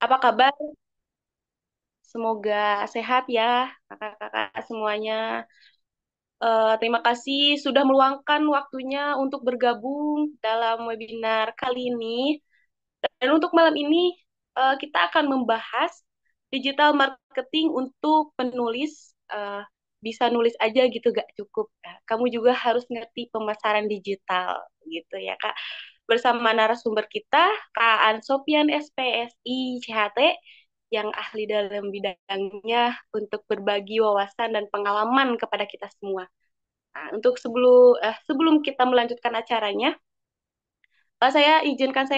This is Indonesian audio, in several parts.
Apa kabar? Semoga sehat ya, kakak-kakak semuanya. Terima kasih sudah meluangkan waktunya untuk bergabung dalam webinar kali ini. Dan untuk malam ini, kita akan membahas digital marketing untuk penulis. Bisa nulis aja gitu, gak cukup. Kamu juga harus ngerti pemasaran digital gitu ya, Kak. Bersama narasumber kita, Kak An Sopian SPSI CHT, yang ahli dalam bidangnya untuk berbagi wawasan dan pengalaman kepada kita semua. Nah, untuk sebelum kita melanjutkan acaranya, saya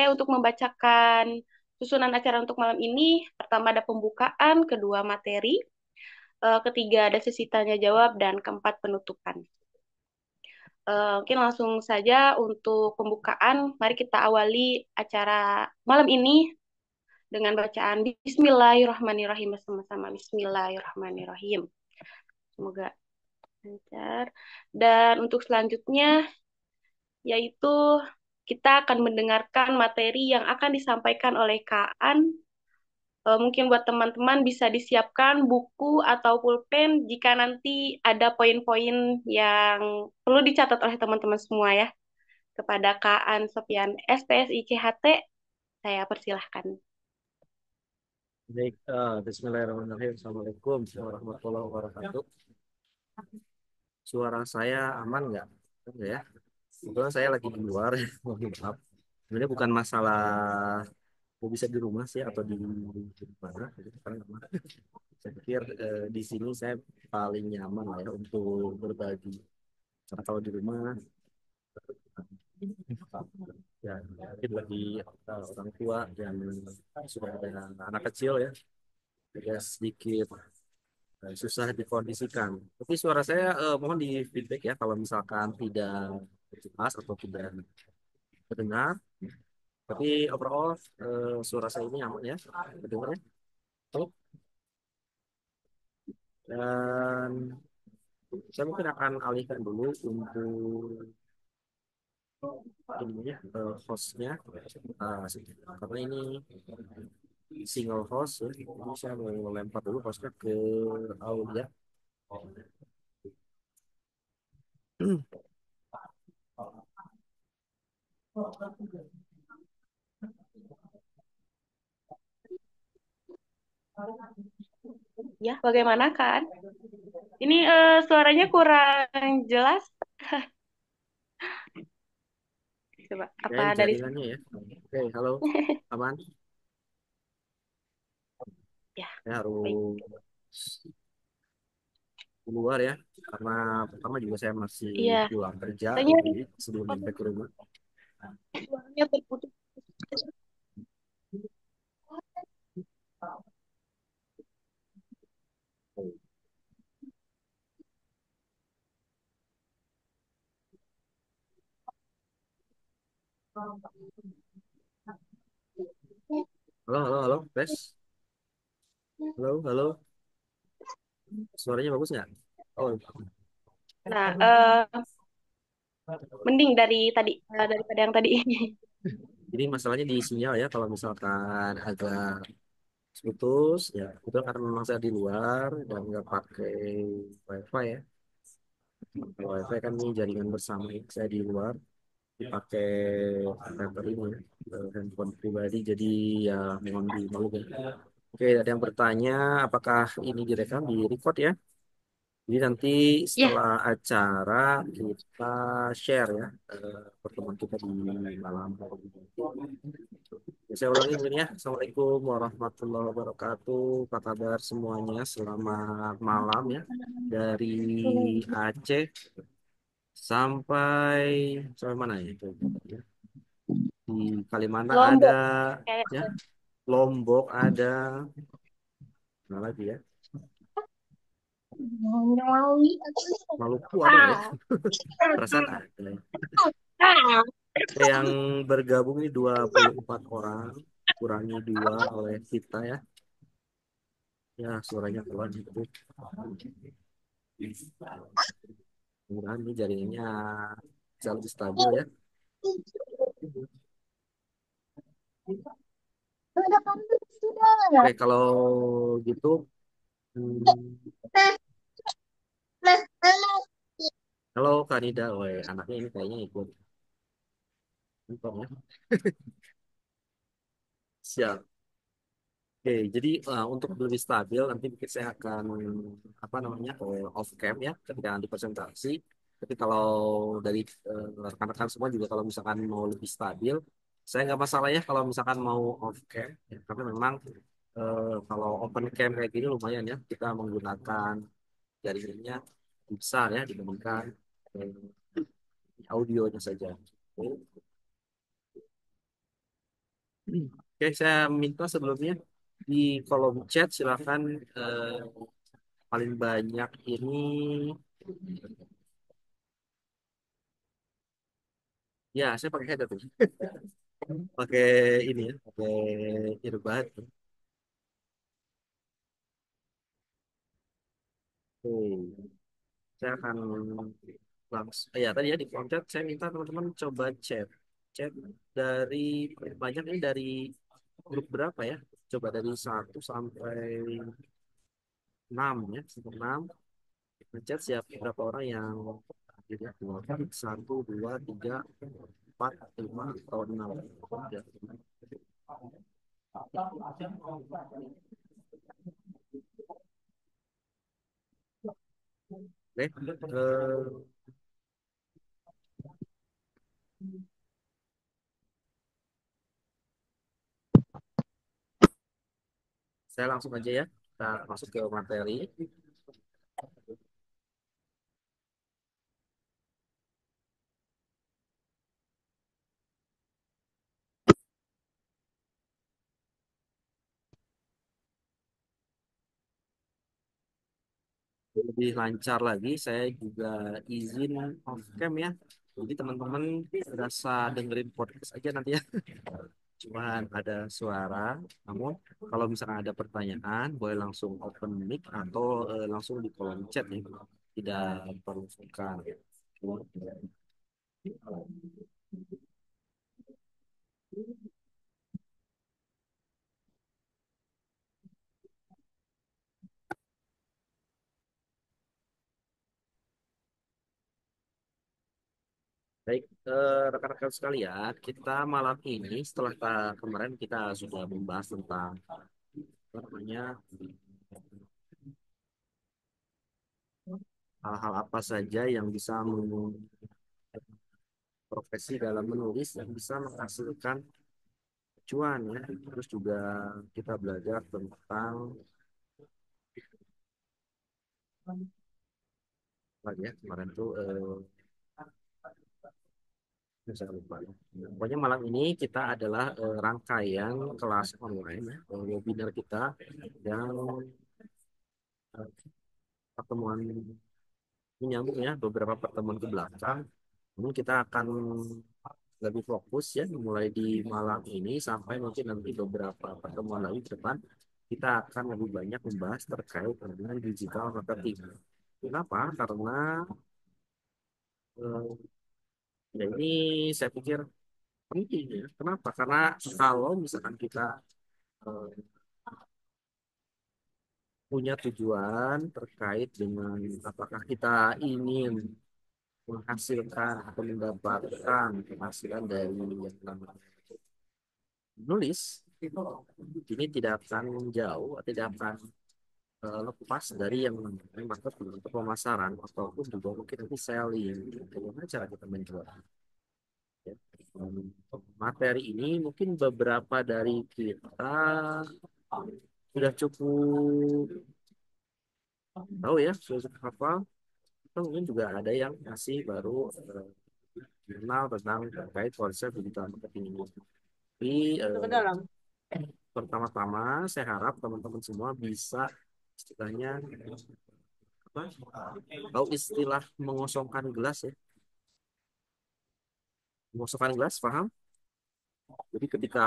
untuk membacakan susunan acara untuk malam ini. Pertama ada pembukaan, kedua materi, ketiga ada sesi tanya jawab, dan keempat penutupan. Mungkin langsung saja untuk pembukaan. Mari kita awali acara malam ini dengan bacaan Bismillahirrahmanirrahim bersama-sama. Bismillahirrahmanirrahim. Semoga lancar. Dan untuk selanjutnya yaitu kita akan mendengarkan materi yang akan disampaikan oleh Kak An. Mungkin buat teman-teman bisa disiapkan buku atau pulpen jika nanti ada poin-poin yang perlu dicatat oleh teman-teman semua ya. Kepada Kak An Sopian SPSI CHT, saya persilahkan. Baik, Bismillahirrahmanirrahim. Assalamualaikum warahmatullahi wabarakatuh. Suara saya aman nggak? Enggak ya. Kebetulan saya lagi di luar, mohon maaf. Sebenarnya bukan masalah mau bisa di rumah sih atau di mana. Jadi sekarang aman. Saya pikir di sini saya paling nyaman lah ya untuk berbagi. Karena kalau di rumah ya mungkin bagi orang tua dan sudah ada anak kecil ya, agak sedikit susah dikondisikan. Tapi suara saya mohon di feedback ya kalau misalkan tidak jelas atau tidak terdengar. Tapi overall suara saya ini aman ya, terdengar ya. Oh, dan saya mungkin akan alihkan dulu untuk ininya hostnya. Karena ini single host ya. Jadi saya mau lempar dulu hostnya ke Aulia. Ya, bagaimana kan? Ini suaranya kurang jelas. Coba Ya, apa ini dari jaringannya ya. Oke, halo, aman. ya, Saya baik. harus keluar ya karena pertama juga saya masih Iya, pulang kerja katanya jadi sebelum nyampe ke rumah. suaranya terputus. Halo, halo, halo, Tes. Halo, halo, suaranya bagus nggak? Oh, Nah, mending dari tadi daripada yang tadi. jadi masalahnya di sinyal ya kalau misalkan agak putus ya itu karena memang saya di luar dan nggak pakai wifi ya. Kalau wifi kan ini jaringan bersama ya. Saya di luar dipakai router ini ya, handphone pribadi jadi ya mohon dimaklumi ya. Oke, ada yang bertanya apakah ini direkam di record ya? Jadi nanti Ya, setelah acara kita share ya pertemuan kita di malam hari ini. Ya, saya ulangi mungkin ya. Assalamualaikum warahmatullahi wabarakatuh. Apa kabar semuanya? Selamat malam ya. Dari Aceh sampai sampai mana ya? Di Kalimantan ada Lombok kayak ya, Lombok ada, mana lagi ya? Maluku ada nggak ya? Perasaan ada. Yang bergabung ini 24 orang, kurangi dua oleh kita ya. Ya, suaranya keluar gitu. Mudah-mudahan ini jaringannya bisa lebih stabil ya. Oke, kalau gitu, hmm, halo Kak Nida, woi, anaknya ini kayaknya ikut nonton ya. Siap. Oke, jadi untuk lebih stabil nanti mungkin saya akan apa namanya off cam ya ketika nanti presentasi. Tapi kalau dari rekan-rekan semua juga kalau misalkan mau lebih stabil, saya nggak masalah ya kalau misalkan mau off cam. Ya, karena memang kalau open cam kayak gini lumayan ya kita menggunakan jaringannya besar ya dibandingkan audionya saja. Oke, Oke, saya minta sebelumnya di kolom chat silakan eh, paling banyak ini ya saya pakai headset tuh. Pakai ini ya, pakai earbud. Oke, saya akan langsung ya tadi ya di kolom chat saya minta teman-teman coba chat dari banyak ini dari grup berapa ya? Coba dari 1 sampai 6 ya, sampai 6 ngechat siapa berapa orang yang tidak keluar 1, 2, 3, 4, 5 atau 6 ya. Oke, saya langsung aja ya kita masuk ke materi. Lebih lancar lagi saya juga izin off cam ya, jadi teman-teman berasa dengerin podcast aja nanti ya. Cuman ada suara, namun kalau misalkan ada pertanyaan boleh langsung open mic atau langsung di kolom chat ya, tidak perlu sungkan. Baik, rekan-rekan sekalian, kita malam ini setelah kemarin kita sudah membahas tentang apa namanya hal-hal apa saja yang bisa profesi dalam menulis yang bisa menghasilkan cuan ya. Terus juga kita belajar tentang apa ya kemarin tuh saya lupa ya. Pokoknya malam ini kita adalah rangkaian kelas online ya, webinar kita yang eh, pertemuan menyambung ya beberapa pertemuan ke belakang. Namun kita akan lebih fokus ya mulai di malam ini sampai mungkin nanti beberapa pertemuan lagi ke depan kita akan lebih banyak membahas terkait dengan digital marketing. Kenapa? Karena eh, ya ini saya pikir penting ya. Kenapa? Karena kalau misalkan kita eh, punya tujuan terkait dengan apakah kita ingin menghasilkan atau mendapatkan penghasilan dari yang namanya menulis, ini tidak akan jauh, tidak akan lepas dari yang namanya marketing untuk pemasaran ataupun juga mungkin nanti selling. Bagaimana cara kita menjual? Ya. Materi ini mungkin beberapa dari kita sudah cukup tahu ya, sudah cukup hafal. Atau mungkin juga ada yang masih baru kenal tentang terkait konsep digital marketing ini. Tapi pertama-tama saya harap teman-teman semua bisa istilahnya apa? Tahu istilah mengosongkan gelas ya. Mengosongkan gelas, paham? Jadi ketika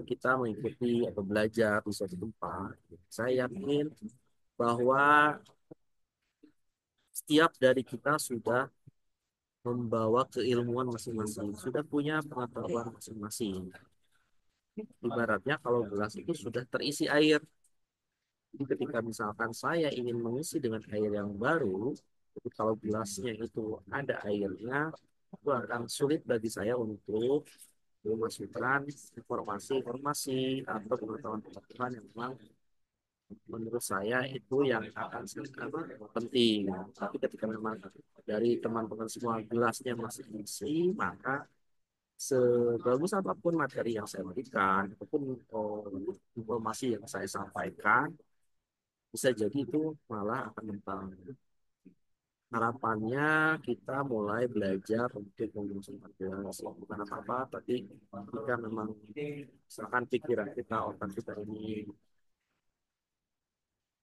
kita mengikuti atau belajar di suatu tempat, saya yakin bahwa setiap dari kita sudah membawa keilmuan masing-masing, sudah punya pengetahuan masing-masing. Ibaratnya kalau gelas itu sudah terisi air. Jadi ketika misalkan saya ingin mengisi dengan air yang baru, jadi kalau gelasnya itu ada airnya, itu akan sulit bagi saya untuk memasukkan informasi-informasi atau pengetahuan-pengetahuan yang memang menurut saya itu yang akan apa, penting. Tapi ketika memang dari teman-teman semua gelasnya masih isi, maka sebagus apapun materi yang saya berikan, ataupun informasi yang saya sampaikan, bisa jadi itu malah akan mental. Harapannya kita mulai belajar untuk menggunakan gelas bukan apa-apa, tapi jika memang misalkan pikiran kita, otak kita ini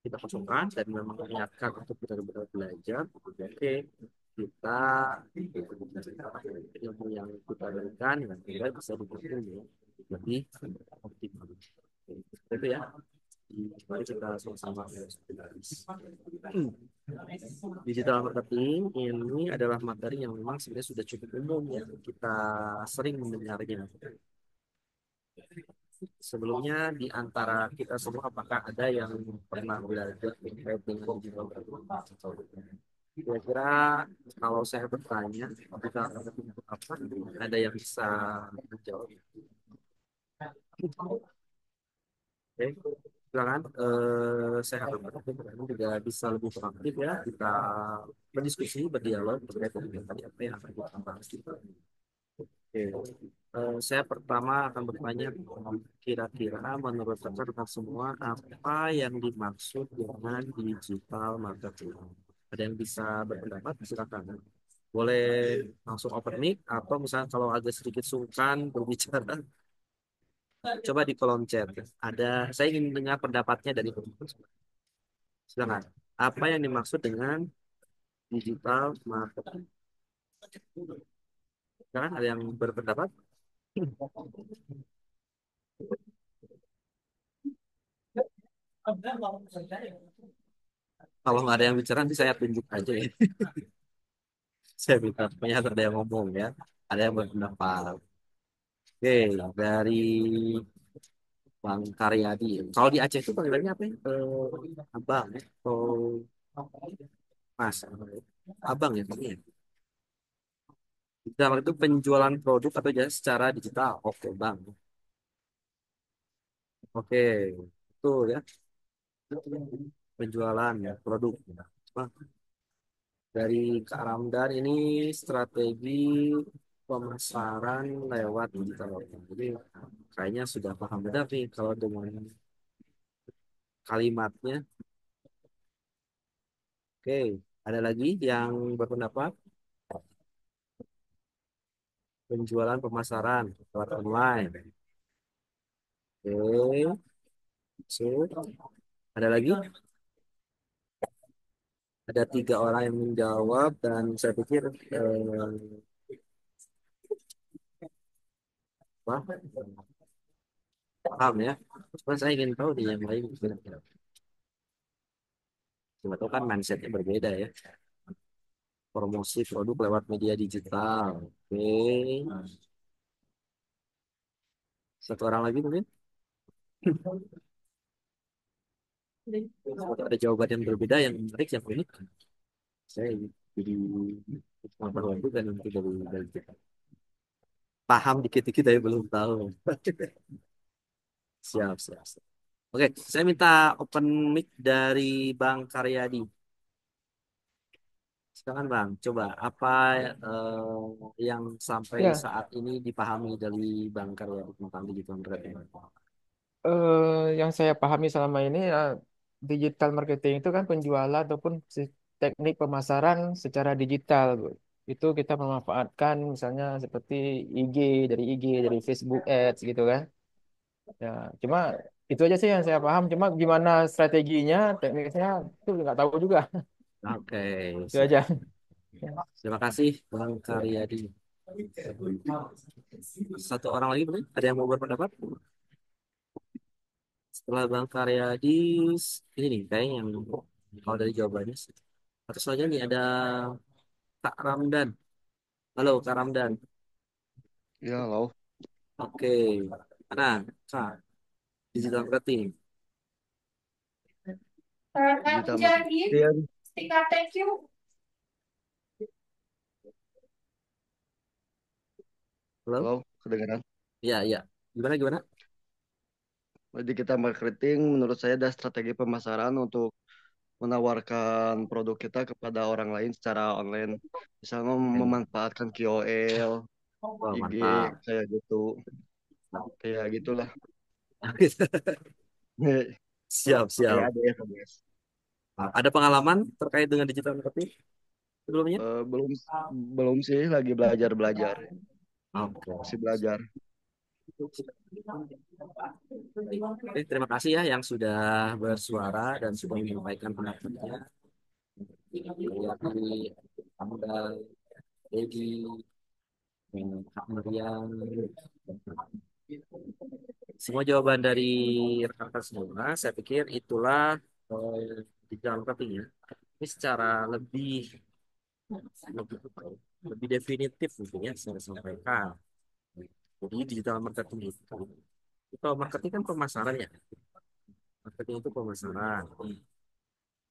kita kosongkan dan memang niatkan untuk benar-benar belajar, oke, kita ilmu yang kita berikan yang kita bisa diberikan lebih optimal. Itu ya. Mari kita sama-sama. Digital marketing ini adalah materi yang memang sebenarnya sudah cukup umum ya. Kita sering mendengarnya. Sebelumnya di antara kita semua apakah ada yang pernah belajar terkait dengan digital marketing? Kira-kira kalau saya bertanya, digital marketing itu apa? Ada yang bisa menjawab? Oke, silakan. Saya harap teman-teman juga bisa lebih proaktif ya. Kita berdiskusi, berdialog terkait dengan tadi apa yang akan kita bahas. Oke. Saya pertama akan bertanya, kira-kira menurut rekan-rekan semua apa yang dimaksud dengan digital marketing? Ada yang bisa berpendapat? Silakan. Boleh langsung open mic atau misalnya kalau agak sedikit sungkan berbicara, coba di kolom chat. Saya ingin dengar pendapatnya dari teman-teman. Silakan. Apa yang dimaksud dengan digital marketing? Silakan, ada yang berpendapat? Kalau nggak ada yang bicara, nanti saya tunjuk aja ya. Saya minta supaya ada yang ngomong ya. Ada yang berpendapat. Oke, dari Bang Karyadi. Kalau di Aceh itu panggilannya apa ya? Abang ya? Oh, Mas. Abang ya, Bang, ya? Dalam itu penjualan produk atau jasa secara digital. Oke, Bang. Oke, betul ya. Penjualan ya, produk. Bang, dari Kak Ramdan ini strategi pemasaran lewat digital. Jadi kayaknya sudah paham benar nih kalau dengan kalimatnya. Oke, ada lagi yang berpendapat penjualan pemasaran lewat online. Oke, so, ada lagi? Ada tiga orang yang menjawab dan saya pikir apa? Paham ya. Cuma saya ingin tahu nih yang lain kira-kira. Cuma tahu kan mindsetnya berbeda ya. Promosi produk lewat media digital. Oke, satu orang lagi mungkin. Ada jawaban yang berbeda, yang menarik, yang unik. Saya jadi pengetahuan juga nanti dari kita. Paham dikit-dikit tapi belum tahu. Siap, siap, siap. Oke, saya minta open mic dari Bang Karyadi. Silakan Bang, coba apa yang sampai Ya, saat ini dipahami dari Bang Karyadi tentang digital marketing? yang saya pahami selama ini digital marketing itu kan penjualan ataupun teknik pemasaran secara digital, Bu. Itu kita memanfaatkan misalnya seperti IG, dari IG, dari Facebook Ads gitu kan. Ya, cuma itu aja sih yang saya paham. Cuma gimana strateginya, tekniknya itu nggak tahu juga. Oke, Itu siap. aja. Terima kasih Bang Karyadi. Satu orang lagi mungkin ada yang mau berpendapat? Setelah Bang Karyadi, ini nih kayaknya yang kalau dari jawabannya. Atau saja nih ada Kak Ramdan. Halo Kak Ramdan. Ya, halo. Oke. Mana? Kak, digital marketing. Digital marketing. Halo? Halo, kedengaran? Iya, iya. Gimana, gimana? Digital marketing menurut saya ada strategi pemasaran untuk menawarkan produk kita kepada orang lain secara online. Misalnya memanfaatkan KOL, Oh, IG, mantap. kayak gitu. Kayak gitulah. Siap, Kayak siap. ADS. Ada pengalaman terkait dengan digital marketing sebelumnya? Belum belum sih, lagi belajar-belajar. Oke. Masih belajar. Oke, terima kasih ya yang sudah bersuara dan sudah menyampaikan pendapatnya. Dari Anda, Dedi, Kak Meriam. Semua jawaban dari rekan-rekan semua, saya pikir itulah digital marketing ya. Ini secara lebih definitif mungkin ya saya sampaikan. Jadi digital marketing itu kalau marketing kan pemasaran ya. Marketing itu pemasaran.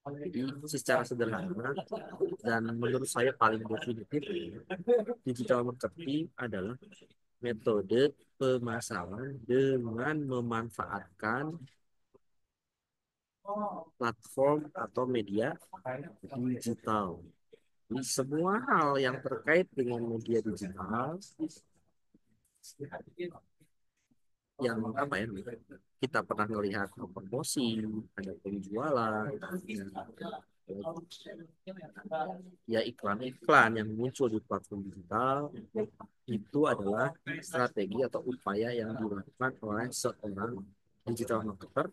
Jadi secara sederhana dan menurut saya paling definitif digital marketing adalah metode pemasaran dengan memanfaatkan platform atau media digital. Jadi semua hal yang terkait dengan media digital yang apa ya kita pernah melihat promosi, ada penjualan, ya iklan-iklan yang muncul di platform digital itu adalah strategi atau upaya yang dilakukan oleh seorang digital marketer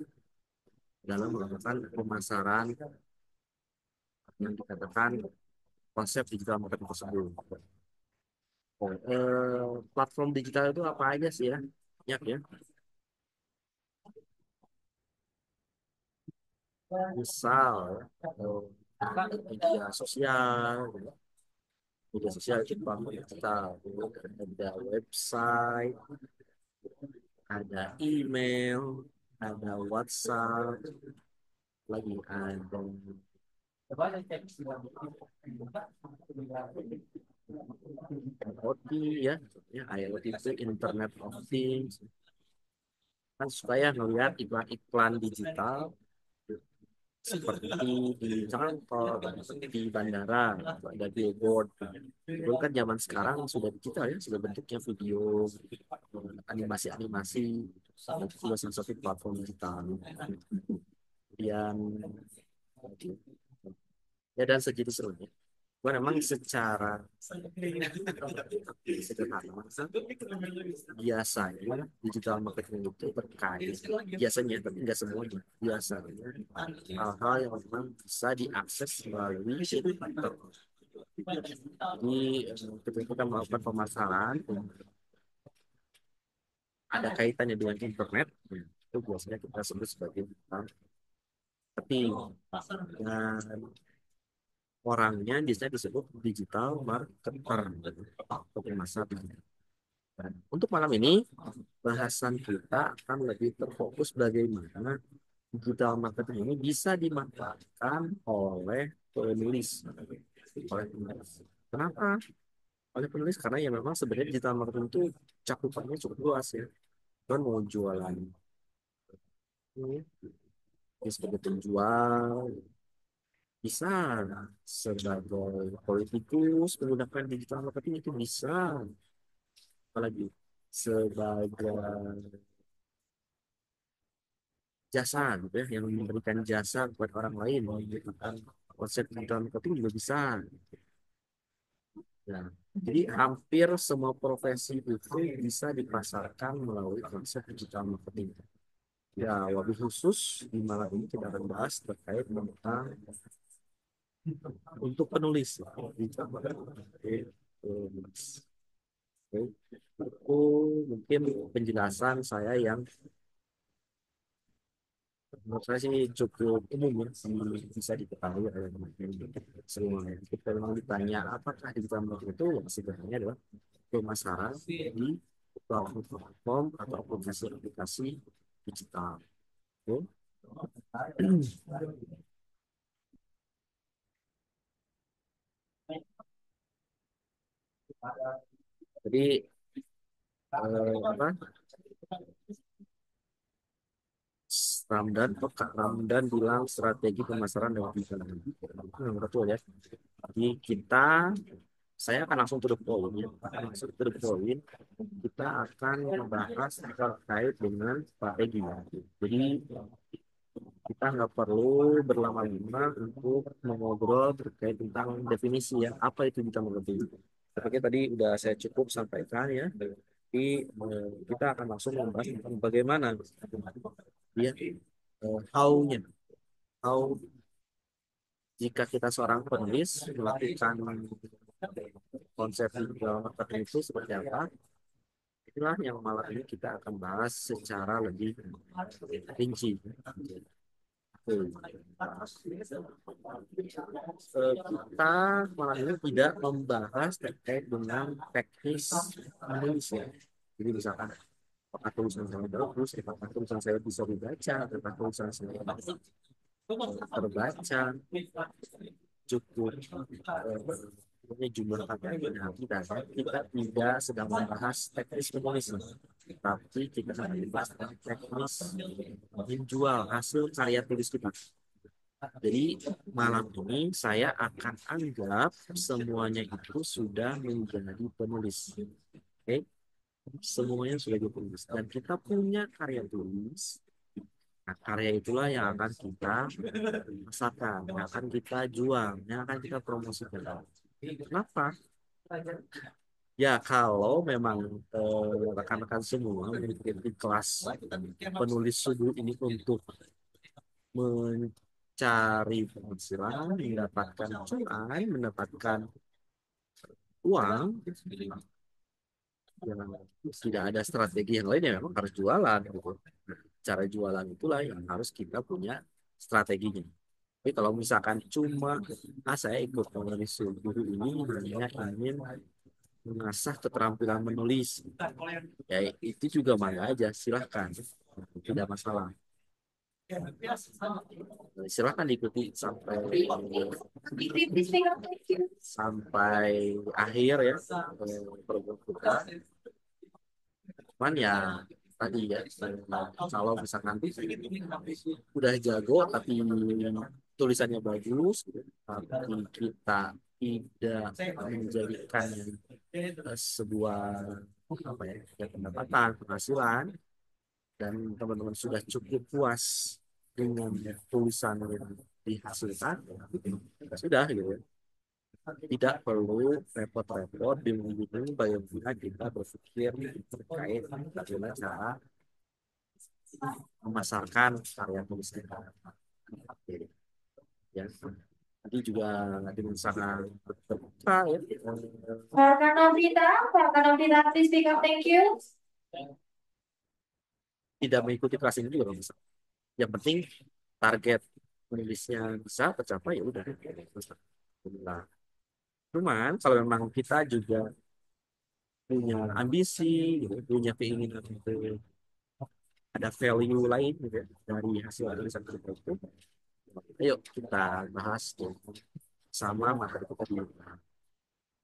dalam melakukan pemasaran yang dikatakan konsep digital marketing tersebut. Platform digital itu apa aja sih ya? Banyak ya. Misal media sosial itu platform digital. Ada website, ada email, ada WhatsApp, lagi ada IoT ya, ya IoT itu Internet of Things. Kan supaya melihat iklan-iklan digital seperti di misalkan kalau di bandara ada billboard itu kan zaman sekarang sudah digital ya sudah bentuknya video animasi-animasi itu juga salah satu platform digital kemudian ya dan sejenisnya gua memang secara sederhana biasanya digital marketing itu terkait biasanya tapi nggak semuanya biasanya hal-hal yang memang bisa diakses melalui internet. Jadi ketika kita melakukan pemasaran ada kaitannya dengan internet itu biasanya kita sebut sebagai digital marketing. Dan orangnya biasanya disebut digital marketer atau pengusaha digital. Dan untuk malam ini bahasan kita akan lebih terfokus bagaimana digital marketing ini bisa dimanfaatkan oleh penulis. Oleh penulis. Kenapa? Oleh penulis karena ya memang sebenarnya digital marketing itu cakupannya cukup luas ya. Kan mau jualan ini ya sebagai penjual, bisa sebagai politikus menggunakan digital marketing itu bisa, apalagi sebagai jasa gitu ya, yang memberikan jasa kepada orang lain menggunakan konsep digital marketing juga bisa. Nah, jadi hampir semua profesi itu bisa dipasarkan melalui konsep digital marketing. Ya, wabil khusus di malam ini kita akan bahas terkait tentang untuk penulis digital marketing. Oke. Itu mungkin penjelasan saya yang menurut saya sih cukup umum ya, bisa diketahui oleh semua. Kita memang ditanya apakah digital marketing itu yang sebenarnya adalah pemasaran di platform atau aplikasi digital. Oke. Jadi apa? Kak Ramdan bilang strategi pemasaran lewat iklan. Betul ya. Jadi saya akan langsung to the point ya. Langsung to the point. Kita akan membahas terkait dengan strategi. Jadi kita nggak perlu berlama-lama untuk mengobrol terkait tentang definisi ya. Apa itu kita mengerti? Tapi tadi udah saya cukup sampaikan ya. Jadi kita akan langsung membahas tentang bagaimana ya how-nya. How jika kita seorang penulis melakukan konsep digital marketing itu seperti apa? Itulah yang malam ini kita akan bahas secara lebih rinci. Kita malam ini tidak membahas terkait dengan teknis menulis ya. Jadi misalkan apakah tulisan saya bagus, apakah tulisan saya bisa dibaca, apakah tulisan saya terbaca, cukup punya jumlah kata yang kita tidak sedang membahas teknis menulis, tapi kita sedang membahas teknis menjual hasil karya tulis kita. Jadi malam ini saya akan anggap semuanya itu sudah menjadi penulis. Oke, semuanya sudah jadi penulis dan kita punya karya tulis. Nah, karya itulah yang akan kita masarkan, yang akan kita jual, yang akan kita promosikan. Kenapa? Ya, kalau memang rekan-rekan semua mengikuti kelas penulis subuh ini untuk mencari penghasilan, mendapatkan cuan, mendapatkan uang, ya, tidak ada strategi yang lain ya memang harus jualan gitu. Cara jualan itulah yang harus kita punya strateginya. Tapi kalau misalkan cuma saya ikut penulis subuh ini hanya ingin mengasah keterampilan menulis, ya itu juga mana aja silahkan, tidak masalah. Silahkan diikuti sampai akhir ya program kita. Cuman ya tadi ya kalau misalkan udah jago tapi tulisannya bagus tapi kita tidak menjadikannya sebuah apa ya pendapatan penghasilan dan teman-teman sudah cukup puas dengan tulisan yang dihasilkan ya sudah gitu ya. Tidak perlu repot-repot bingung-bingung bagaimana kita berpikir terkait bagaimana cara memasarkan karya tulis kita. Ya, nanti juga dengan sangat terbuka ya. Warga Novita, Warga Novita, please speak up, thank you. Tidak mengikuti kelas ini juga bisa. Yang penting target menulisnya bisa tercapai ya udah. Nah, cuman kalau memang kita juga punya ambisi, gitu, punya keinginan untuk ada value lain gitu, ya, dari hasil tulisan kita itu, ayo kita bahas tuh sama materi kita di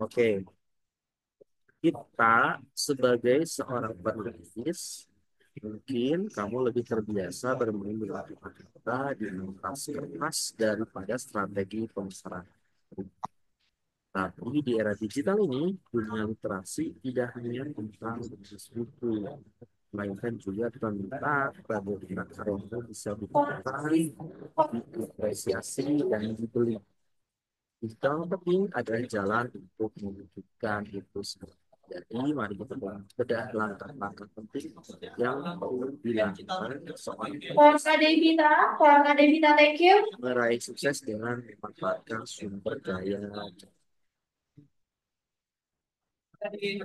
Oke, kita sebagai seorang penulis, mungkin kamu lebih terbiasa bermain dengan kata di kertas kertas daripada strategi pemasaran. Tapi di era digital ini, dunia literasi tidak hanya tentang bisnis buku, melainkan juga tentang bagaimana karya itu bisa dipakai, diapresiasi, dan dibeli. Digital marketing adalah jalan untuk mewujudkan itu semua. Jadi, mari kita bedah langkah-langkah penting yang perlu dilakukan seorang Warga Devita, thank you. meraih sukses dengan memanfaatkan sumber daya. Oke,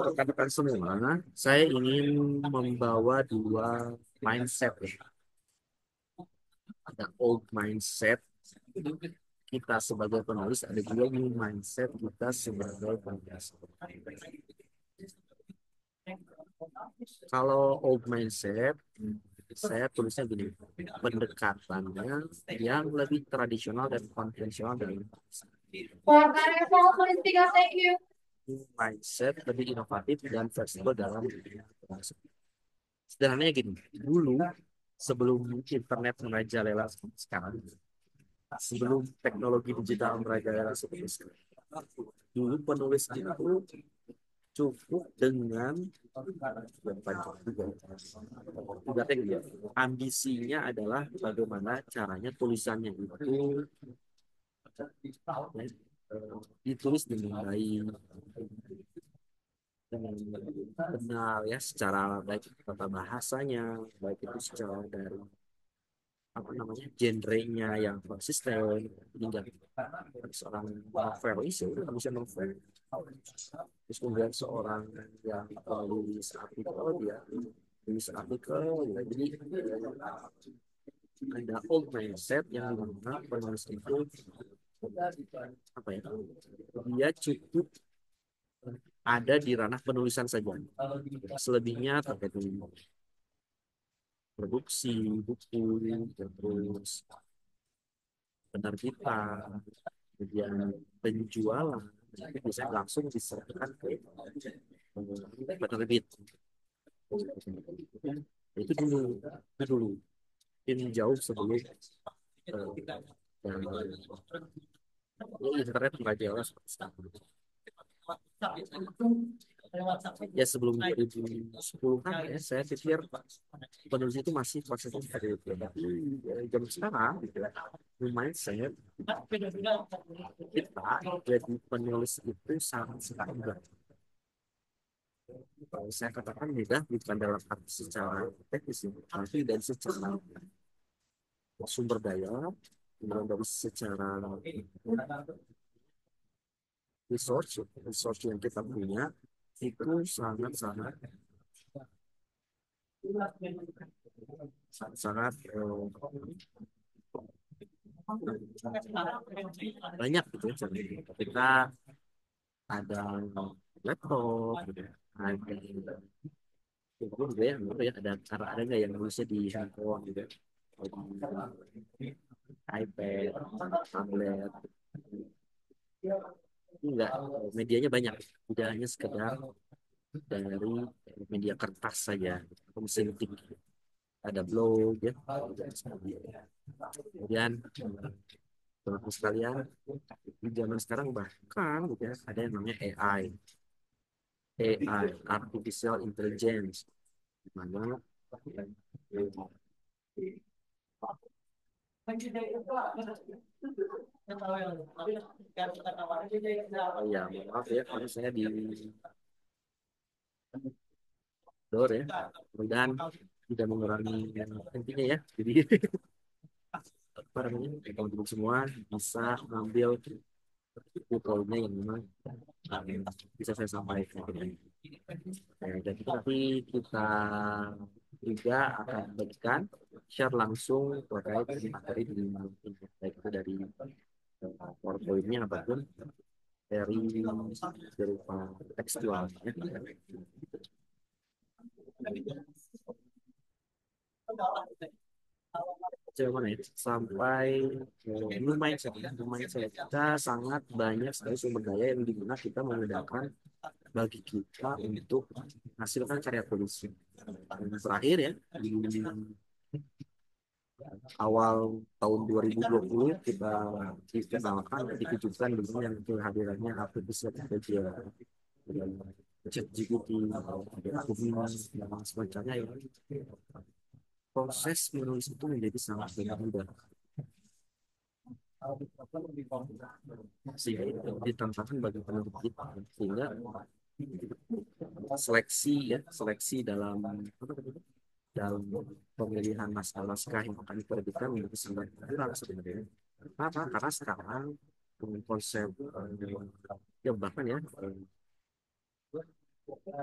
rekan-rekan semua, saya ingin membawa dua mindset ya. ada old mindset kita sebagai penulis, ada juga new mindset kita sebagai penulis. Kalau old mindset, saya tulisnya gini, pendekatannya yang lebih tradisional dan konvensional dari Thank you. mindset lebih inovatif dan fleksibel dalam dunia penulisan. Sederhananya gini, dulu sebelum internet merajalela seperti sekarang, sebelum teknologi digital merajalela seperti sekarang, dulu penulis itu cukup dengan ibaratnya gitu ya, ambisinya adalah bagaimana caranya tulisannya itu ditulis dengan baik, dengan benar ya, secara baik tata bahasanya, baik itu secara dari apa namanya genrenya yang konsisten, hingga seorang novelis ya udah bisa novel. Terus kemudian seorang yang menulis artikel, dia tulis artikel ya. Jadi ada old mindset yang dimana penulis itu apa ya, dia cukup ada di ranah penulisan saja, selebihnya terkait dengan produksi buku, terus penerbitan, kemudian penjualan, itu bisa langsung diserahkan ke penerbit. Itu dulu ini jauh sebelum internet merajalela seperti sekarang. Ya sebelum 2010-an ya, saya pikir penulis itu masih prosesnya seperti itu. Tapi jam sekarang gitu, mindset kita jadi penulis itu sangat sekali mudah. Saya katakan mudah bukan dalam arti secara teknis ya, tapi dari secara sumber daya, kemudian dari secara resource yang kita punya itu sangat-sangat sangat banyak gitu ya. Kita ada laptop, gitu ya. Ada itu juga ya, gitu ya, ada nggak yang nulisnya di handphone gitu ya. Di iPad, tablet, enggak, medianya banyak, tidak hanya sekedar dari media kertas saja atau mesin ketik, ada blog ya, kemudian teman-teman sekalian, di zaman sekarang bahkan gitu ya, ada yang namanya AI, artificial intelligence, di mana oh ya maaf ya karena saya di door ya, mudah tidak mengurangi yang intinya ya, jadi apa namanya, teman-teman semua bisa mengambil poinnya yang memang bisa saya sampaikan. Dan itu nanti kita juga akan bagikan share langsung terkait materi di malam ini, baik itu dari PowerPoint-nya ataupun dari berupa tekstualnya. Coba mana ya? Sampai lumayan saya kita sangat banyak sekali sumber daya yang dimana kita menggunakan bagi kita untuk menghasilkan karya tulis. Dan terakhir ya, di awal tahun 2020 kita dikenalkan, dikejutkan dengan yang kehadirannya artificial intelligence, dan ChatGPT, dan semacamnya ya. Proses menulis itu menjadi sangat mudah, sehingga itu ditantangkan bagi penulis kita, sehingga seleksi dalam dalam pemilihan naskah-naskah yang akan diterbitkan menjadi sangat kurang sebenarnya. Kenapa? Karena sekarang dengan konsep ya bahkan ya,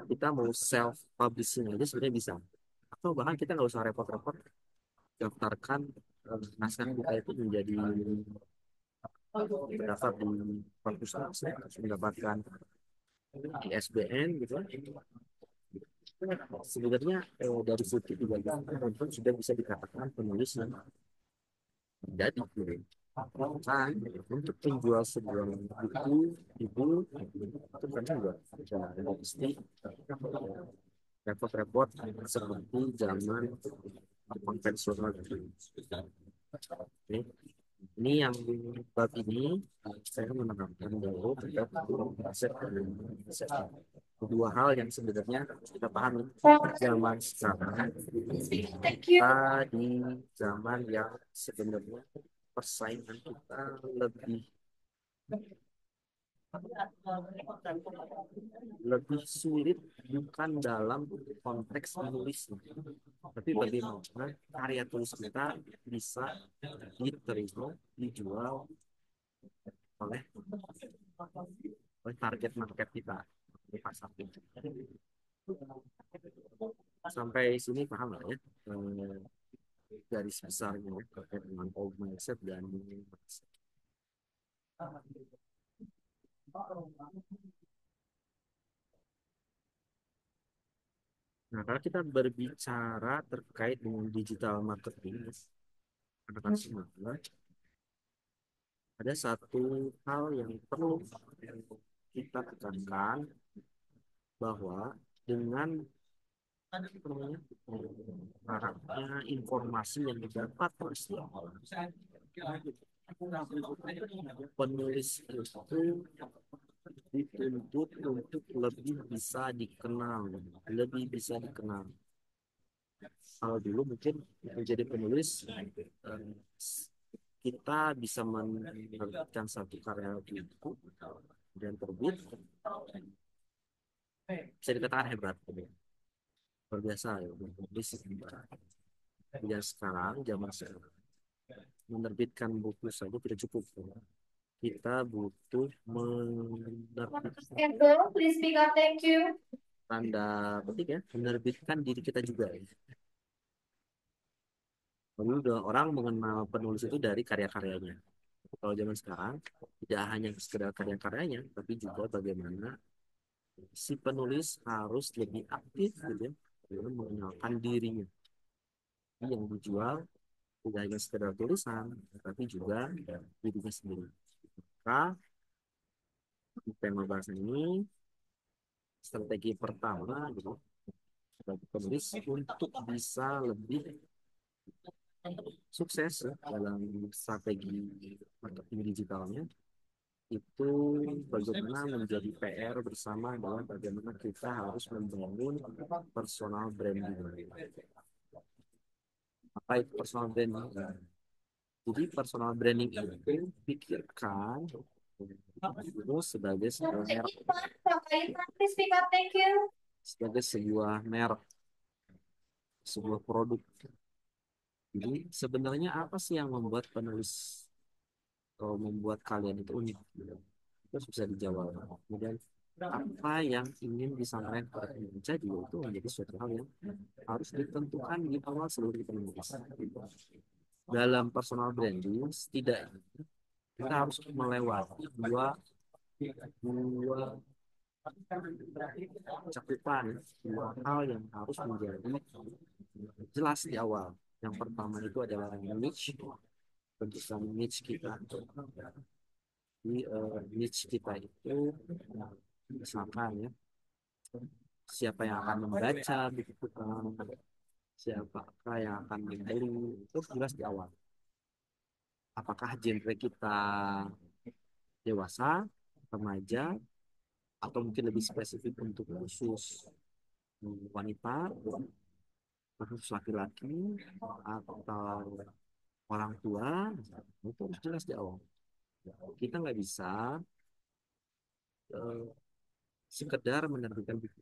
kita mau self publishing aja sebenarnya bisa, atau bahkan kita nggak usah repot-repot daftarkan naskah kita itu menjadi terdaftar di perpustakaan harus mendapatkan ISBN gitu. Sebenarnya dari situ juga kita sudah bisa dikatakan penulis yang jadi gitu. Nah, untuk penjual sebuah buku itu kan juga ada mesti repot-repot seperti zaman konvensional. Oke. Ini yang bab ini saya menekankan bahwa kita perlu konsep dan konsep. Kedua hal yang sebenarnya kita pahami zaman sekarang Thank you. kita di zaman yang sebenarnya persaingan kita lebih sulit bukan dalam konteks menulisnya, tapi bagaimana karya tulis kita bisa diterima, dijual oleh target market kita di pasar ini. Sampai sini paham nggak ya garis besarnya ya, terkait dengan old mindset dan new mindset. Nah, kalau kita berbicara terkait dengan digital marketing, anak-anak semua, ada satu hal yang perlu kita tekankan bahwa dengan maraknya informasi yang didapat oleh setiap orang, penulis itu dituntut untuk lebih bisa dikenal, lebih bisa dikenal. Kalau dulu mungkin menjadi penulis kita bisa menerbitkan satu karya buku dan terbit bisa dikatakan hebat, luar biasa ya menulis. Dan sekarang zaman sekarang menerbitkan buku saja tidak cukup, kita butuh menerbitkan Edo, please speak up. Thank you. tanda petik ya, menerbitkan diri kita juga ya. Dulu orang mengenal penulis itu dari karya-karyanya. Kalau zaman sekarang tidak hanya sekedar karya-karyanya, tapi juga bagaimana si penulis harus lebih aktif gitu ya, dalam mengenalkan dirinya. Yang dijual tidak hanya sekedar tulisan, tapi juga dirinya sendiri. Maka di tema bahasa ini strategi pertama gitu bagi penulis untuk bisa lebih sukses ya, dalam strategi marketing digitalnya itu bagaimana menjadi PR bersama adalah bagaimana kita harus membangun personal branding. Apa itu personal branding? Jadi personal branding itu pikirkan itu sebagai sebuah merek, Please speak up. Thank you. sebagai sebuah merek, sebuah produk. Jadi sebenarnya apa sih yang membuat penulis atau membuat kalian itu unik? Itu bisa dijawab. Kemudian apa yang ingin disampaikan kepada pembaca juga itu menjadi suatu hal yang harus ditentukan di awal seluruh penulis. Dalam personal branding, setidaknya kita harus melewati dua cakupan, dua hal yang harus menjadi jelas di awal. Yang pertama itu adalah niche, bentukan niche kita. Di niche kita itu misalkan ya, siapa yang akan membaca buku kita, siapakah yang akan membeli, itu jelas di awal. Apakah genre kita dewasa, remaja, atau mungkin lebih spesifik untuk khusus wanita, khusus laki-laki, atau orang tua, itu harus jelas di awal. Kita nggak bisa sekedar menerbitkan buku,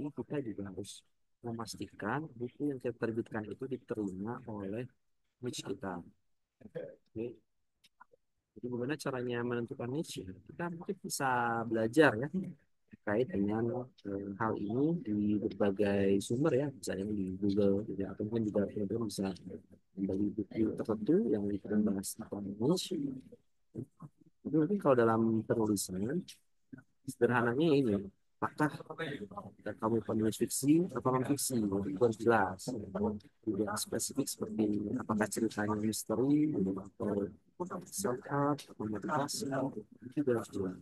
tapi kita juga harus memastikan buku yang kita terbitkan itu diterima oleh niche kita. Oke. Jadi bagaimana caranya menentukan niche? Kita mungkin bisa belajar ya terkait dengan hal ini di berbagai sumber ya, misalnya di Google, gitu, atau mungkin juga teman-teman bisa membeli buku tertentu yang membahas tentang niche. Tapi mungkin kalau dalam penulisan sederhananya ini, apakah kamu penulis fiksi atau non fiksi itu harus jelas. Tidak spesifik seperti apakah ceritanya misteri atau self-help atau motivasi itu juga harus jelas.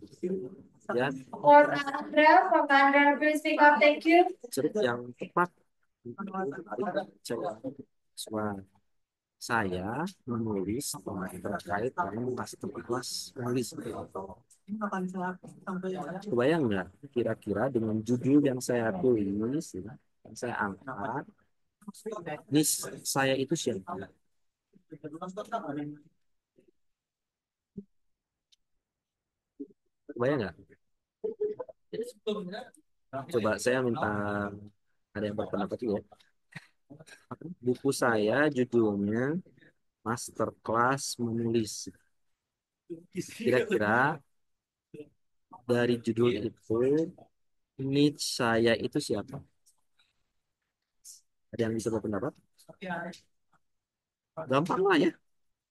Dan For Andrea, please speak up. Thank you. cerita yang tepat untuk suara saya menulis terkait dengan masterclass menulis. Kebayang nggak kira-kira dengan judul yang saya tulis, ya, yang saya angkat, ini saya itu siapa? Kebayang nggak? Coba saya minta ada yang berpendapat ya. Buku saya judulnya Masterclass Menulis. Kira-kira dari judul itu niche saya itu siapa? Ada yang bisa berpendapat? Gampang lah ya.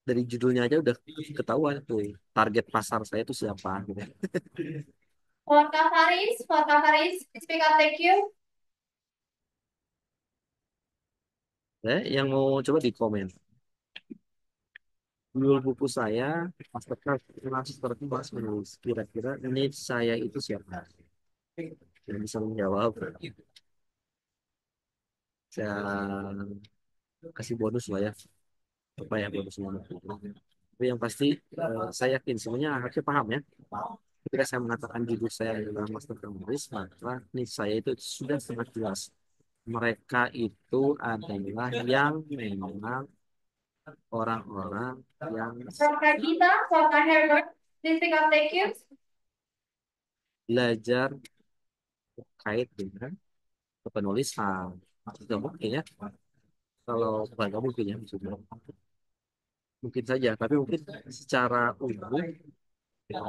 Dari judulnya aja udah ketahuan tuh target pasar saya itu siapa gitu. For Faris, speak up. Thank you. Yang mau coba di komen. Judul buku saya Masterclass Menulis. Kira-kira niche saya itu siapa? Yang bisa menjawab. Saya kasih bonus lah ya. Apa ya bonusnya? Tapi yang pasti saya yakin semuanya harusnya paham ya. Ketika saya mengatakan judul saya adalah Master Menulis, maka niche saya itu sudah sangat jelas. Mereka itu adalah yang memang orang-orang yang For Kagita, for Herbert, please speak up. Thank you. belajar terkait dengan kepenulisan. Tidak mungkin ya. Kalau nggak mungkin ya maksudnya. Mungkin saja, tapi mungkin secara umum ya,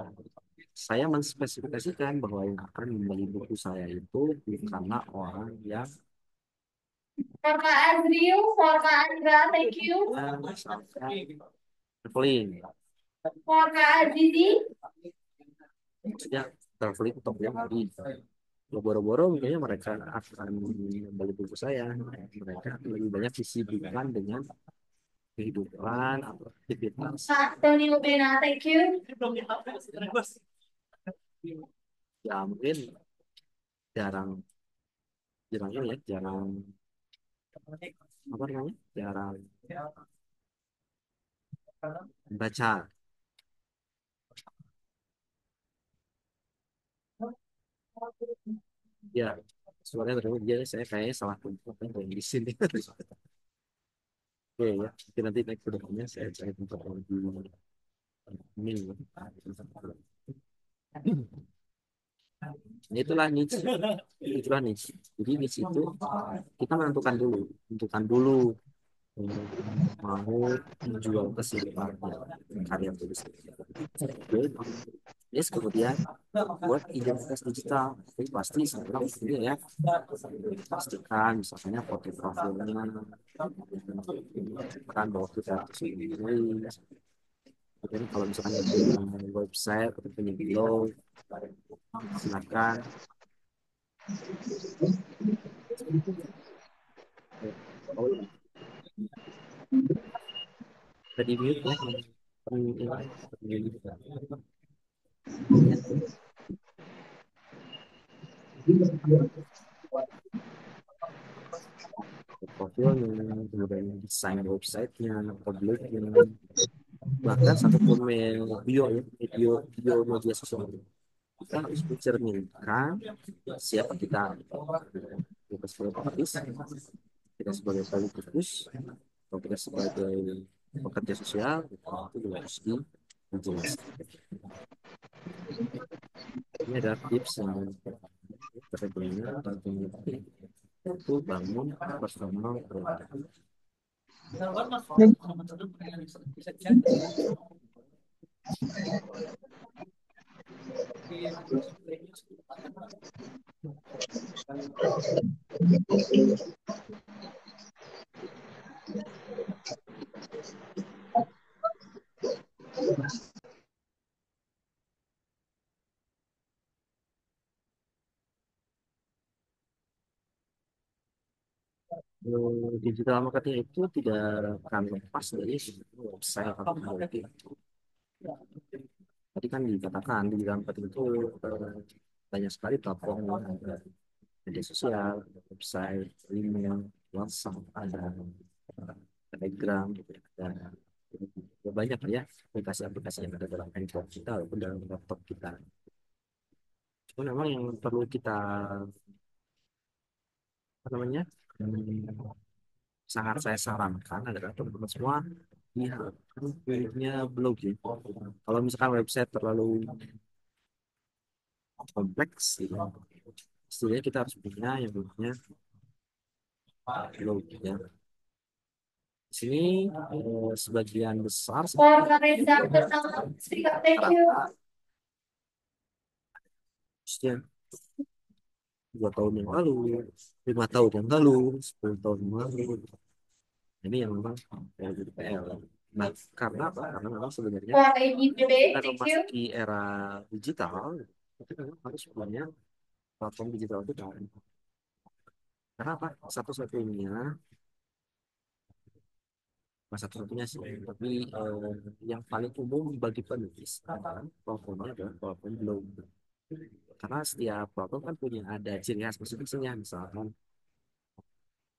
saya menspesifikasikan bahwa yang akan membeli buku saya itu bukanlah orang yang For Azriel, for Andra, thank you. misalkan traveling, For Azizi, maksudnya traveling untuk yang tadi boro-boro mungkin mereka akan membeli buku saya, mereka akan lebih banyak disibukkan dengan kehidupan atau aktivitas Tony Ubena, thank you. ya mungkin jarang jarang ini ya jarang apa namanya jarang baca ya suaranya terlalu dia saya kayaknya salah tempat yang di sini. Oke ya mungkin nanti next kedepannya saya cari tempat yang lebih ini ya. Itulah niche itulah niche jadi niche itu kita menentukan dulu mau menjual ke siapa karya tulis yes kemudian buat identitas digital tapi pasti sekarang ini ya pastikan misalnya foto profilnya kan bahwa kita itu sendiri kemudian kalau misalkan punya website atau punya blog silakan. Oh, tadi mute ya profilnya, kemudian desain websitenya, blognya, bahkan satupun bio ya, video media sosial kita harus mencerminkan siapa kita sebagai artis, kita sebagai politikus, atau kita sebagai pekerja sosial, itu juga harus dijelaskan. Ini ada tips yang terkait dengan itu bangun personal brand. Digital marketing itu tidak akan lepas dari website atau marketing. Tadi kan dikatakan digital marketing itu banyak sekali platform, ada media sosial, ada website, email, WhatsApp, ada Telegram, gitu, ada banyak ya aplikasi-aplikasi yang ada dalam handphone kita ataupun dalam laptop kita. Cuma memang yang perlu kita apa namanya sangat saya sarankan adalah teman-teman semua lihat punya blog ya. Kalau misalkan website terlalu kompleks, gitu, setidaknya kita harus punya yang namanya blog ya. Di sini sebagian besar Para redaktor nama speaker, thank you. khususnya 2 tahun yang lalu, 5 tahun yang lalu, 10 tahun yang lalu, ini yang memang jadi PR. Nah, karena apa? Karena memang sebenarnya For ADPB, kita thank you. memasuki era digital, kita memang harus punya platform digital itu kan. Karena apa? Satu-satunya, bukan satu-satunya sih, tapi yang paling umum bagi penulis adalah platformnya adalah platform blog. Karena setiap platform kan punya ada ciri khas masing-masingnya, misalkan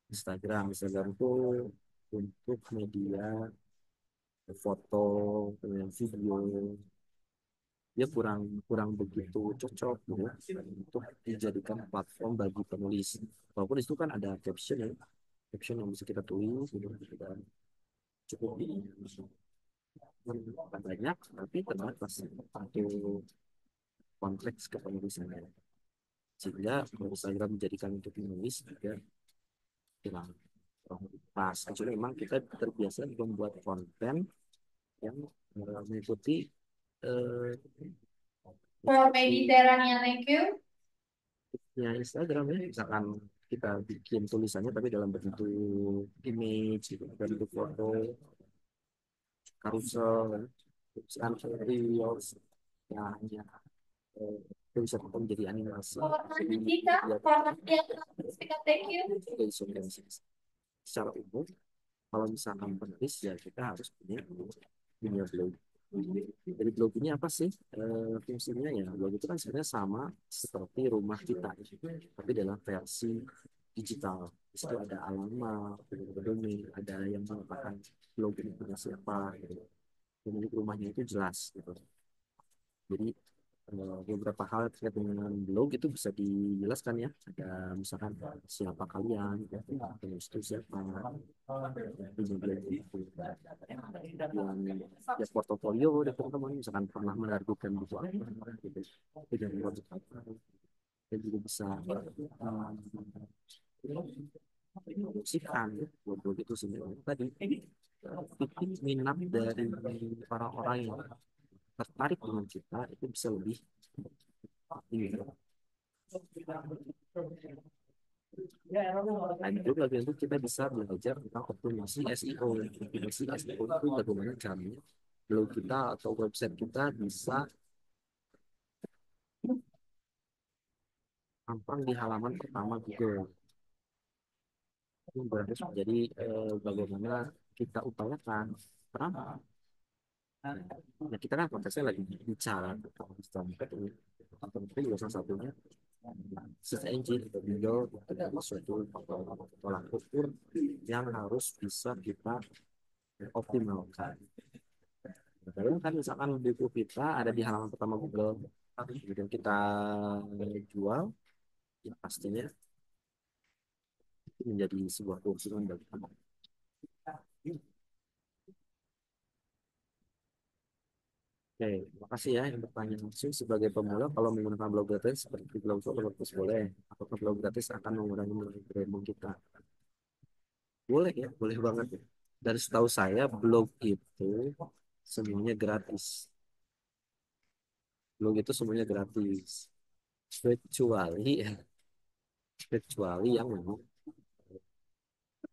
Instagram itu untuk media foto, kemudian video, dia kurang kurang begitu cocok gitu, untuk dijadikan platform bagi penulis. Walaupun itu kan ada caption ya, caption yang bisa kita tulis gitu, kita cukup banyak, tapi terbatas satu konteks kepenulisannya. Sehingga kalau Instagram menjadikan untuk penulis juga kurang kurang pas. Kecuali memang kita terbiasa membuat konten yang mengikuti eh, For Mediterranean, thank you. ya Instagram ya, misalkan kita bikin tulisannya tapi dalam bentuk image gitu, bentuk foto, carousel, tulisan reels, ya hanya itu bisa kita menjadi animasi. For Jadi Nandita, ya for Nandita, speaker, thank you. dari sumber secara umum, kalau misalkan penulis ya kita harus punya blog. Jadi blog ini apa sih fungsinya ya? Blog itu kan sebenarnya sama seperti rumah kita, tapi dalam versi digital. Di situ ada alamat, ada domain, ada yang mengatakan blog ini punya siapa, gitu. Pemilik rumahnya itu jelas gitu. Jadi beberapa hal terkait dengan blog itu bisa dijelaskan ya. Ada misalkan siapa kalian, ya, penulis itu siapa, punya blog itu, yang ya portofolio dari teman-teman, misalkan pernah menerbitkan buku apa, gitu, punya project apa, dan juga bisa promosikan ya, blog itu sendiri. Tadi titik minat dari para orang yang tertarik dengan kita itu bisa lebih tinggi. Lanjut lagi itu kita bisa belajar tentang optimasi SEO. Optimasi SEO itu bagaimana caranya blog kita atau website kita bisa tampil di halaman pertama Google. Itu berarti jadi bagaimana kita upayakan. Kenapa? Nah, kita kan konteksnya lagi bicara tentang digital marketing. Tapi juga salah satunya search engine atau Google adalah suatu tolak ukur yang harus bisa kita optimalkan. Kalau kan misalkan buku kita ada di halaman pertama Google, kemudian kita jual, ya pastinya itu menjadi sebuah keuntungan bagi kita. Oke, terima kasih ya yang bertanya langsung. Sebagai pemula, kalau menggunakan blog gratis seperti blog WordPress boleh, atau blog gratis akan mengurangi nilai branding kita. Boleh ya, boleh banget ya. Dari setahu saya blog itu semuanya gratis. Blog itu semuanya gratis. Kecuali yang memang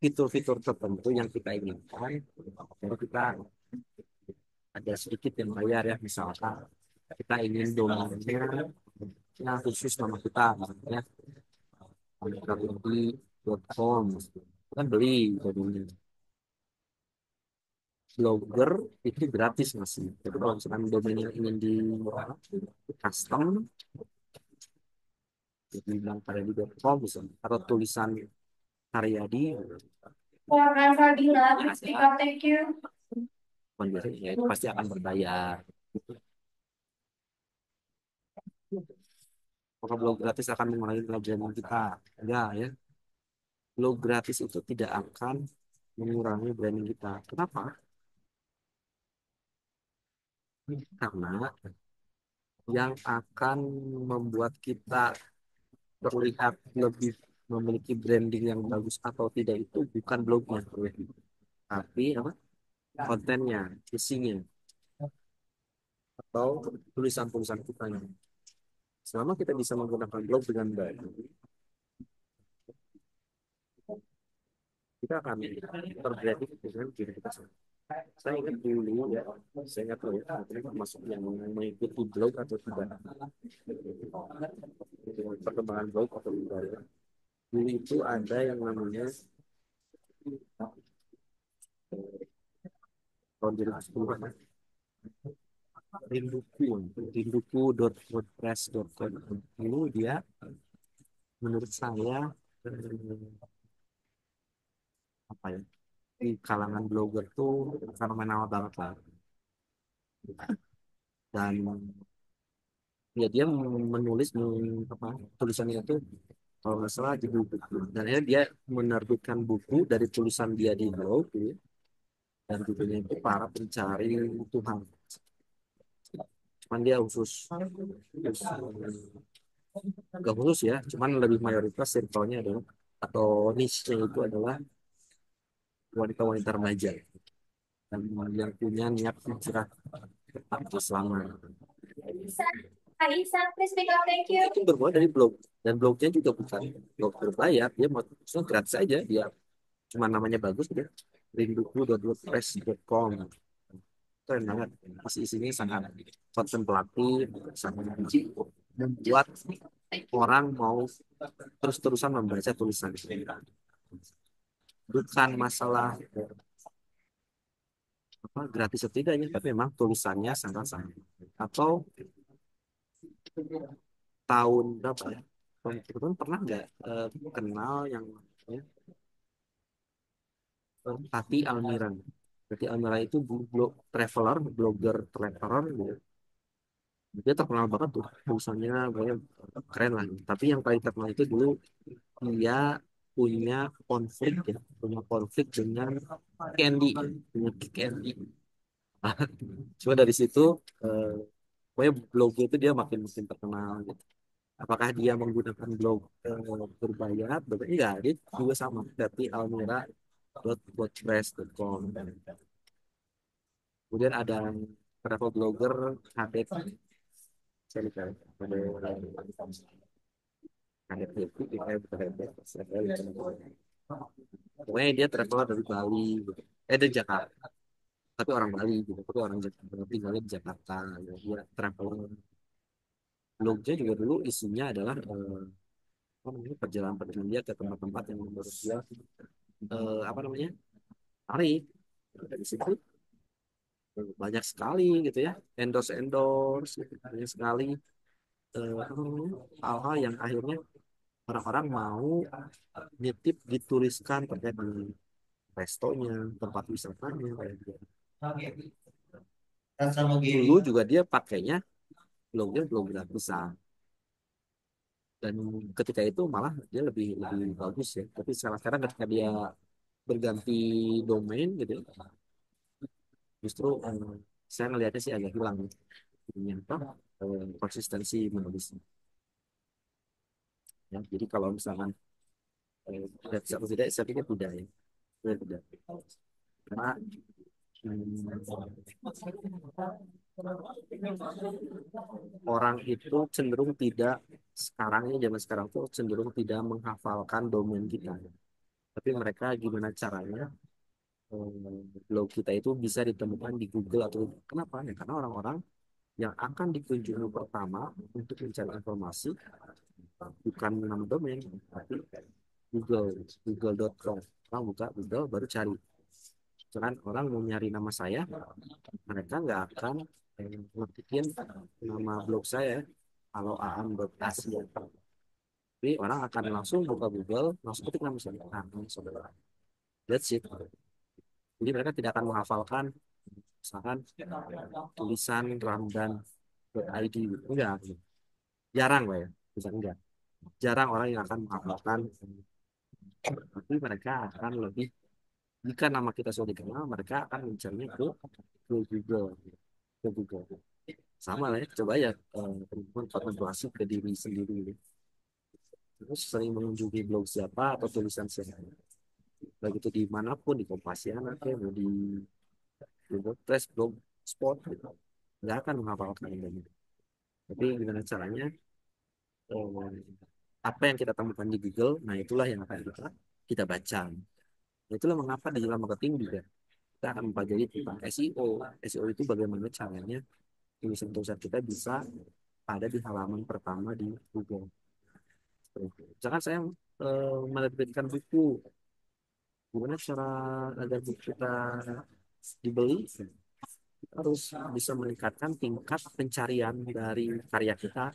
fitur-fitur tertentu yang kita inginkan, baru kita ada sedikit yang bayar ya, misalkan kita ingin domainnya khusus nama kita, misalnya www.com, kan beli domainnya. Blogger itu gratis masih. Tapi kalau misalkan domainnya ingin di custom, jadi bilang karyadi.com misalnya, atau tulisan karyadi, Silakan Fadila, ya, please pick up, thank you. biasanya ya itu pasti akan berbayar. Apakah blog gratis akan mengurangi pelajaran kita? Enggak ya. Blog gratis itu tidak akan mengurangi branding kita. Kenapa? Karena yang akan membuat kita terlihat lebih memiliki branding yang bagus atau tidak itu bukan blognya, tapi apa? Kontennya, isinya, atau tulisan-tulisan kita. Selama kita bisa menggunakan blog dengan baik, kita akan terbranding dengan diri kita sendiri. Saya ingat dulu ya, saya ingat dulu ya, termasuk yang mengikuti blog atau tidak, perkembangan blog atau tidak ya. Dulu itu ada yang namanya tahun 2010 Rinduku, rinduku.wordpress.com. Ini dia menurut saya apa ya, di kalangan blogger tuh fenomenal banget lah. Dan ya dia menulis apa, tulisannya itu kalau nggak salah judul buku. Dan akhirnya dia menerbitkan buku dari tulisan dia di blog gitu ya. Dan judulnya itu Para Pencari Tuhan. Cuman dia khusus gak khusus ya, cuman lebih mayoritas circle-nya adalah atau niche-nya itu adalah wanita-wanita remaja dan yang punya niat hijrah tetap selama Aisyah, please pick up, thank you. itu bermula dari blog, dan blognya juga bukan blog berbayar, dia maksudnya gratis aja, dia cuma namanya bagus gitu, rinduku.wordpress.com. Keren banget, isi isinya sangat kontemplatif, sangat membuat orang mau terus-terusan membaca tulisan itu. Bukan masalah apa gratis atau tidaknya, tapi memang tulisannya sangat-sangat. Atau tahun berapa ya? Teman-teman pernah nggak kenal yang ya, Tati Almiran? Tati Almiran itu blog traveler, blogger traveler gitu. Dia terkenal banget tuh tulisannya, banyak keren lah. Tapi yang paling terkenal itu dulu dia punya konflik ya, punya konflik dengan Candy, punya Candy. Cuma dari situ eh, pokoknya blognya itu dia makin makin terkenal gitu. Apakah dia menggunakan blog berbayar? Enggak, dia juga sama. Tapi almira.wordpress.com. Kemudian ada travel blogger HDP. Saya lupa. Ada HDP, bukan HDP. Pokoknya dia traveler dari Bali, gitu. Dari Jakarta. Tapi orang Bali gitu. Tapi orang Jakarta. Tinggalnya di Jakarta. Ya. Dia traveler. Blognya juga dulu isinya adalah apa namanya, perjalanan-perjalanan dia ke tempat-tempat yang menurut dia apa namanya, menarik. Dari situ banyak sekali gitu ya, endorse gitu. Banyak sekali apa namanya, hal-hal yang akhirnya orang-orang mau nitip dituliskan terkait dengan restonya, tempat wisatanya kayak gitu. Dulu juga dia pakainya blognya blog gratisan, dan ketika itu malah dia lebih lebih bagus ya. Tapi sekarang sekarang ketika dia berganti domain gitu ya, justru saya ngelihatnya sih agak hilang ini apa, konsistensi menulisnya ya. Jadi kalau misalkan gratis atau tidak, saya pikir tidak ya. Saya tidak, karena orang itu cenderung tidak, sekarang ini zaman sekarang tuh cenderung tidak menghafalkan domain kita, tapi mereka gimana caranya blog kita itu bisa ditemukan di Google. Atau kenapa ya, karena orang-orang yang akan dikunjungi pertama untuk mencari informasi bukan nama domain, tapi Google, google.com. Orang buka Google baru cari. Jangan orang mau nyari nama saya, mereka nggak akan ngetikin nama blog saya, kalau aam.asia. Tapi orang akan langsung buka Google, langsung ketik nama saya, nah, nama saudara. That's it. Jadi mereka tidak akan menghafalkan, misalkan tulisan ramdan.id. Enggak, jarang lah ya, bisa enggak. Jarang orang yang akan menghafalkan, tapi mereka akan lebih, jika nama kita sudah dikenal, mereka akan mencarinya ke Google, ke Google. Sama lah ya, coba ya teman-teman kontemplasi ke diri sendiri. Terus sering mengunjungi blog siapa atau tulisan siapa. Baik itu dimanapun, di Kompasiana, mau di WordPress, blog spot, gitu. Nggak akan menghafalkan ini. Tapi gimana caranya, eh, apa yang kita temukan di Google, nah itulah yang akan kita baca. Nah, itulah mengapa di dalam marketing juga kita akan mempelajari tentang SEO. SEO itu bagaimana caranya tulisan-tulisan kita bisa ada di halaman pertama di Google. Misalkan saya menerbitkan buku, gimana cara agar buku kita dibeli? Kita harus bisa meningkatkan tingkat pencarian dari karya kita.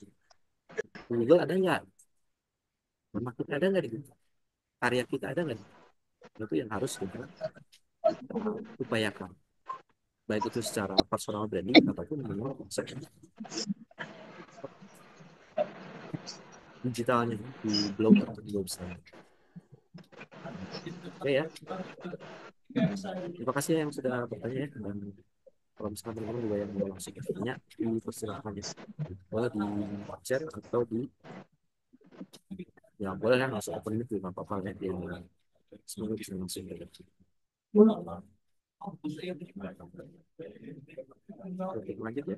Di Google ada nggak? Nama kita ada nggak di Google? Karya kita ada nggak? Itu yang harus kita upayakan. Baik itu secara personal branding ataupun memang konsep digitalnya di blog atau di website. Oke ya, terima kasih yang sudah bertanya ya. Dan kalau misalkan teman-teman juga yang mau langsung bertanya, dipersilakan ya. Boleh di chat atau di, ya boleh kan masuk open itu nggak apa-apa ya. Semoga bisa langsung ya. Oke, lanjut ya.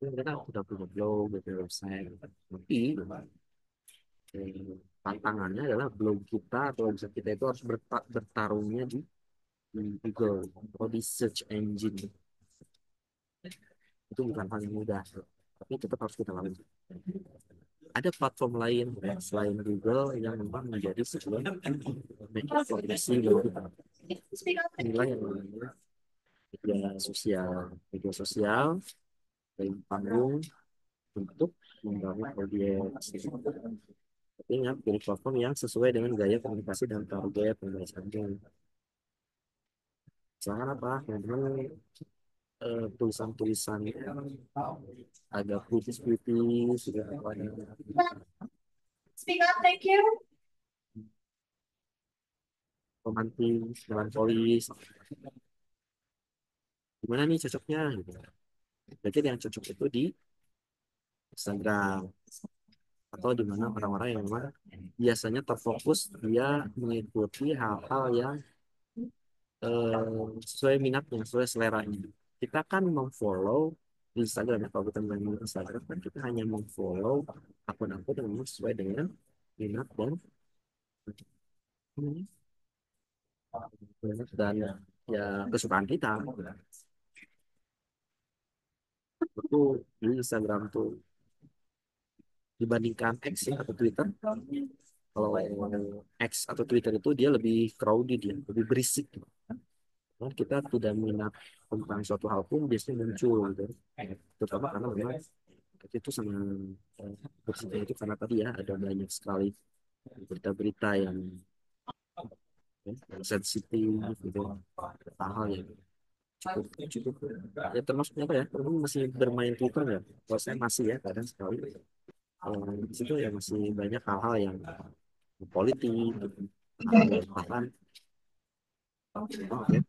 Mereka sudah punya blog, punya website, tapi tantangannya adalah blog kita atau website kita itu harus bertarungnya di Google atau di search engine. Itu bukan hal yang mudah, tapi tetap harus kita lalui. Ada platform lain selain Google yang memang menjadi sebuah koordinasi bagi kita. Inilah yang namanya media sosial dari panggung untuk membangun audiens. Tapi ingat, pilih platform yang sesuai dengan gaya komunikasi dan target pembahasan. Misalkan apa? Teman-teman tulisan-tulisan agak puitis-puitis, sudah Speak up, thank you. romantis, melankolis. Gimana nih cocoknya? Gitu. Berarti yang cocok itu di Instagram atau di mana orang-orang yang memang biasanya terfokus dia mengikuti hal-hal yang sesuai minatnya, sesuai seleranya. Kita kan memfollow di Instagram ya, kalau kita main di Instagram kan kita hanya memfollow akun-akun yang memang sesuai dengan minat dan ya kesukaan kita. Itu di Instagram tuh dibandingkan X ya, atau Twitter. Kalau X atau Twitter itu dia lebih crowded, dia lebih berisik. Kan kita tidak minat tentang suatu hal pun biasanya muncul gitu. Terutama karena memang itu sama bersihnya itu karena tadi ya ada banyak sekali berita-berita yang sensitif gitu, hal-hal yang cukup ya, termasuknya apa ya, teman masih bermain Twitter ya, kalau saya masih ya kadang sekali di situ ya masih banyak hal-hal yang politik gitu. Hal yang bahkan ya,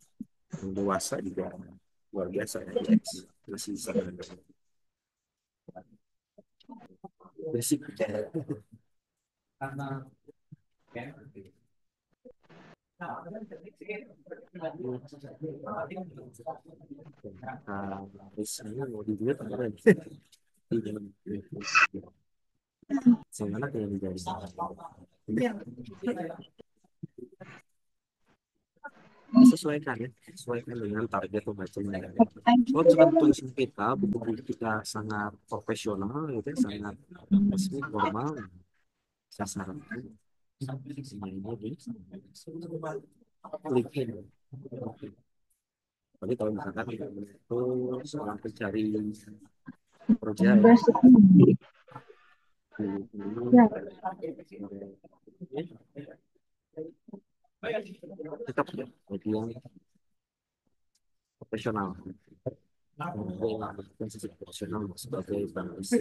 yang dewasa juga luar biasa ya, masih sangat berisik. Misalnya mau dibuat apa lagi? Di dalam sebenarnya yang menjadi disesuaikan ya, disesuaikan dengan target pembacanya. Kalau misalkan tulisan kita, buku-buku kita sangat profesional gitu ya, sangat resmi, formal, sasaran semuanya di LinkedIn. Tapi kalau misalkan itu seorang pencari kerja ya, tetap ya, bagi yang profesional, yang sisi profesional sebagai penulis.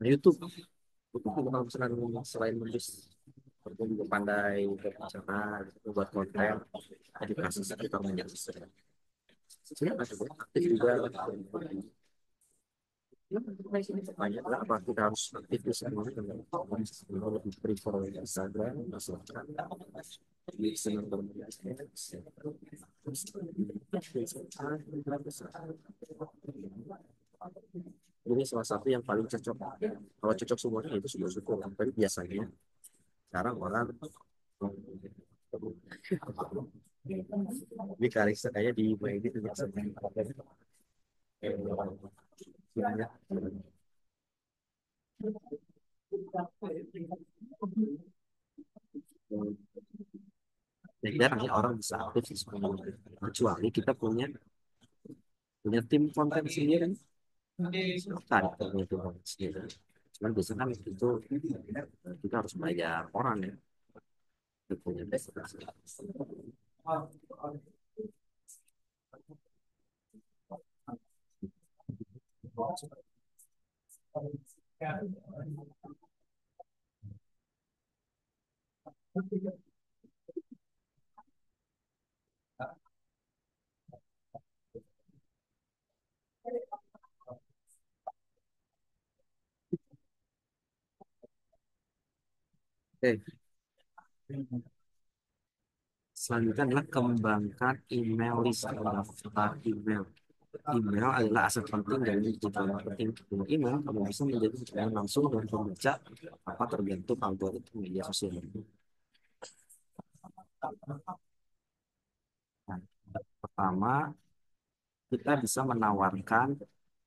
Nah, YouTube, kalau misalkan selain menulis, aku juga pandai berbicara, buat konten edukasi sekitar banyak. Sebenarnya ada aktif juga. Banyak lah apa kita harus aktif di semua lebih prefer Instagram misalkan di senang bermedia. Ini salah satu yang paling cocok. Kalau cocok semuanya itu sudah syukur. Tapi biasanya sekarang orang ini Karissa kayaknya di ini juga sering ya. Ya, jarang ya orang bisa aktif di semua, kecuali kita punya tim konten sendiri kan punya tim konten sendiri. Cuman biasanya kan itu kita harus bayar orang ya untuk punya destinasi. Oke, selanjutnya adalah kembangkan email list atau daftar email. Email adalah aset penting dari digital marketing. Dengan email, kamu bisa menjadi hubungan langsung dengan pembaca apa tergantung algoritma media sosial. Nah, pertama, kita bisa menawarkan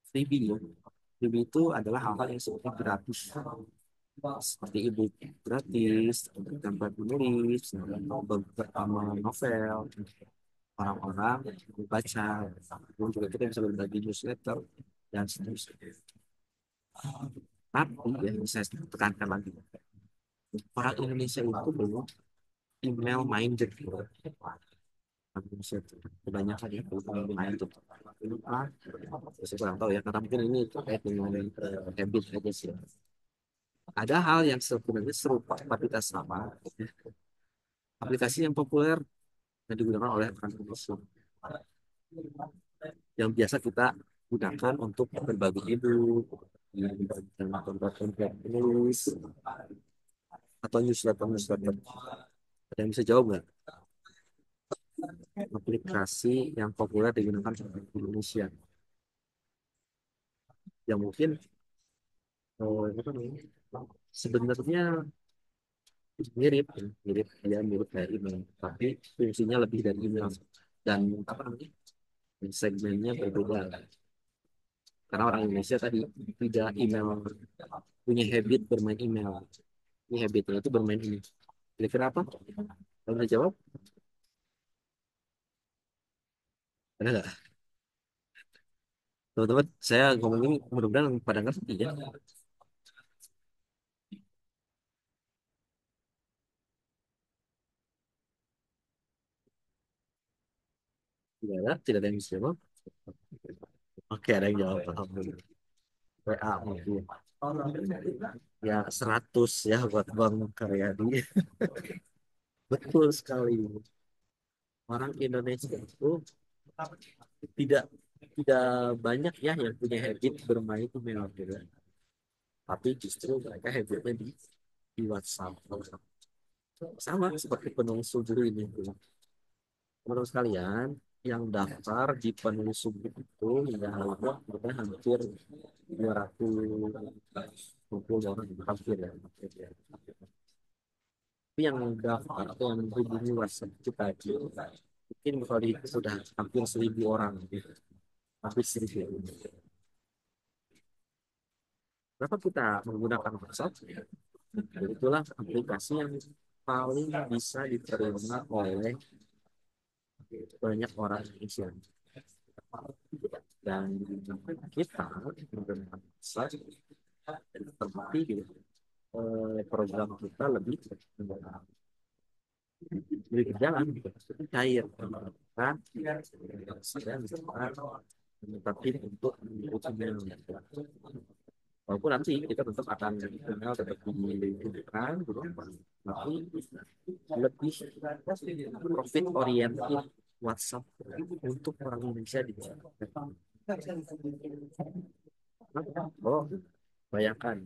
freebie. Freebie itu adalah hal-hal yang seperti gratis, seperti ebook gratis, tempat menulis, beberapa novel, orang-orang membaca, kemudian juga kita bisa berbagi newsletter dan seterusnya. Tapi ya, saya tekankan lagi, orang Indonesia itu belum email minded. Indonesia itu kebanyakan ya belum minded. Kenapa? Saya kurang tahu ya, karena mungkin ini terkait dengan habit aja sih. Ada hal yang sebenarnya serupa tapi tidak sama. Aplikasi yang populer yang digunakan oleh orang Indonesia, yang biasa kita gunakan untuk berbagi ide, membagikan tempat-tempat penulis atau newsletter. Ada yang bisa jawab nggak? Aplikasi yang populer digunakan di Indonesia, yang mungkin apa namanya, sebenarnya mirip kayak email, tapi fungsinya lebih dari email dan apa namanya, segmennya berbeda. Karena orang Indonesia tadi tidak email, punya habit bermain email. Ini habitnya itu bermain ini. Kira-kira apa? Kamu bisa jawab? Ada nggak? Teman-teman, saya ngomong ini mudah-mudahan pada ngerti ya. Tidak ada yang bisa jawab. Oke, ada yang jawab. Alhamdulillah. WA mungkin. Ya 100 ya buat Bang Karyadi. Betul sekali. Orang Indonesia itu tidak tidak banyak ya yang punya habit bermain email gitu. Tapi justru mereka habitnya di WhatsApp. Sama seperti penulis sujuru ini. Menurut kalian, yang daftar di penulis sujuru itu hingga hari ini udah hampir 220 orang, hampir ya. Tapi yang daftar atau yang menghubungi WhatsApp kita itu mungkin kalau dihitung sudah hampir 1.000 orang gitu. Hampir 1.000. Kenapa kita menggunakan WhatsApp? Itulah aplikasi yang paling bisa diterima oleh banyak orang Indonesia. Dan kita menggunakan WhatsApp dan terbukti gitu, program kita lebih berjalan gitu, cair kan saya misalkan tapi untuk email walaupun nanti kita tetap akan email tetap dihidupkan gitu tapi lebih profit oriented WhatsApp untuk orang Indonesia di oh bayangkan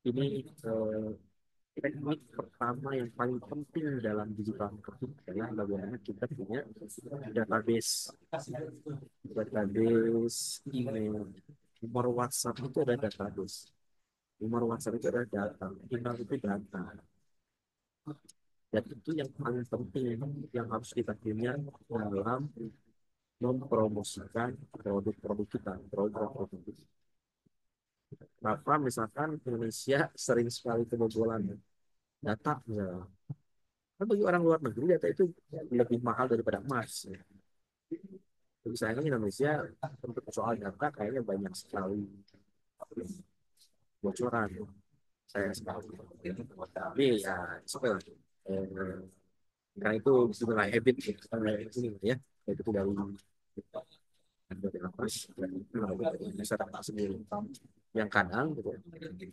ini teknik pertama yang paling penting dalam digital marketing adalah bagaimana kita punya database, email, nomor WhatsApp itu ada database, nomor WhatsApp itu ada data, email itu data, dan itu yang paling penting yang harus kita punya dalam mempromosikan produk-produk kita, produk-produk kita. Kenapa misalkan Indonesia sering sekali kebobolan data misalnya. Kan bagi orang luar negeri data itu lebih mahal daripada emas. Jadi sayangnya Indonesia untuk soal data kayaknya banyak sekali bocoran. Saya sekali. Tapi ya seperti karena itu sebenarnya habit ini ya. Itu dari lapas dan bisa dapat sendiri. Yang kadang gitu,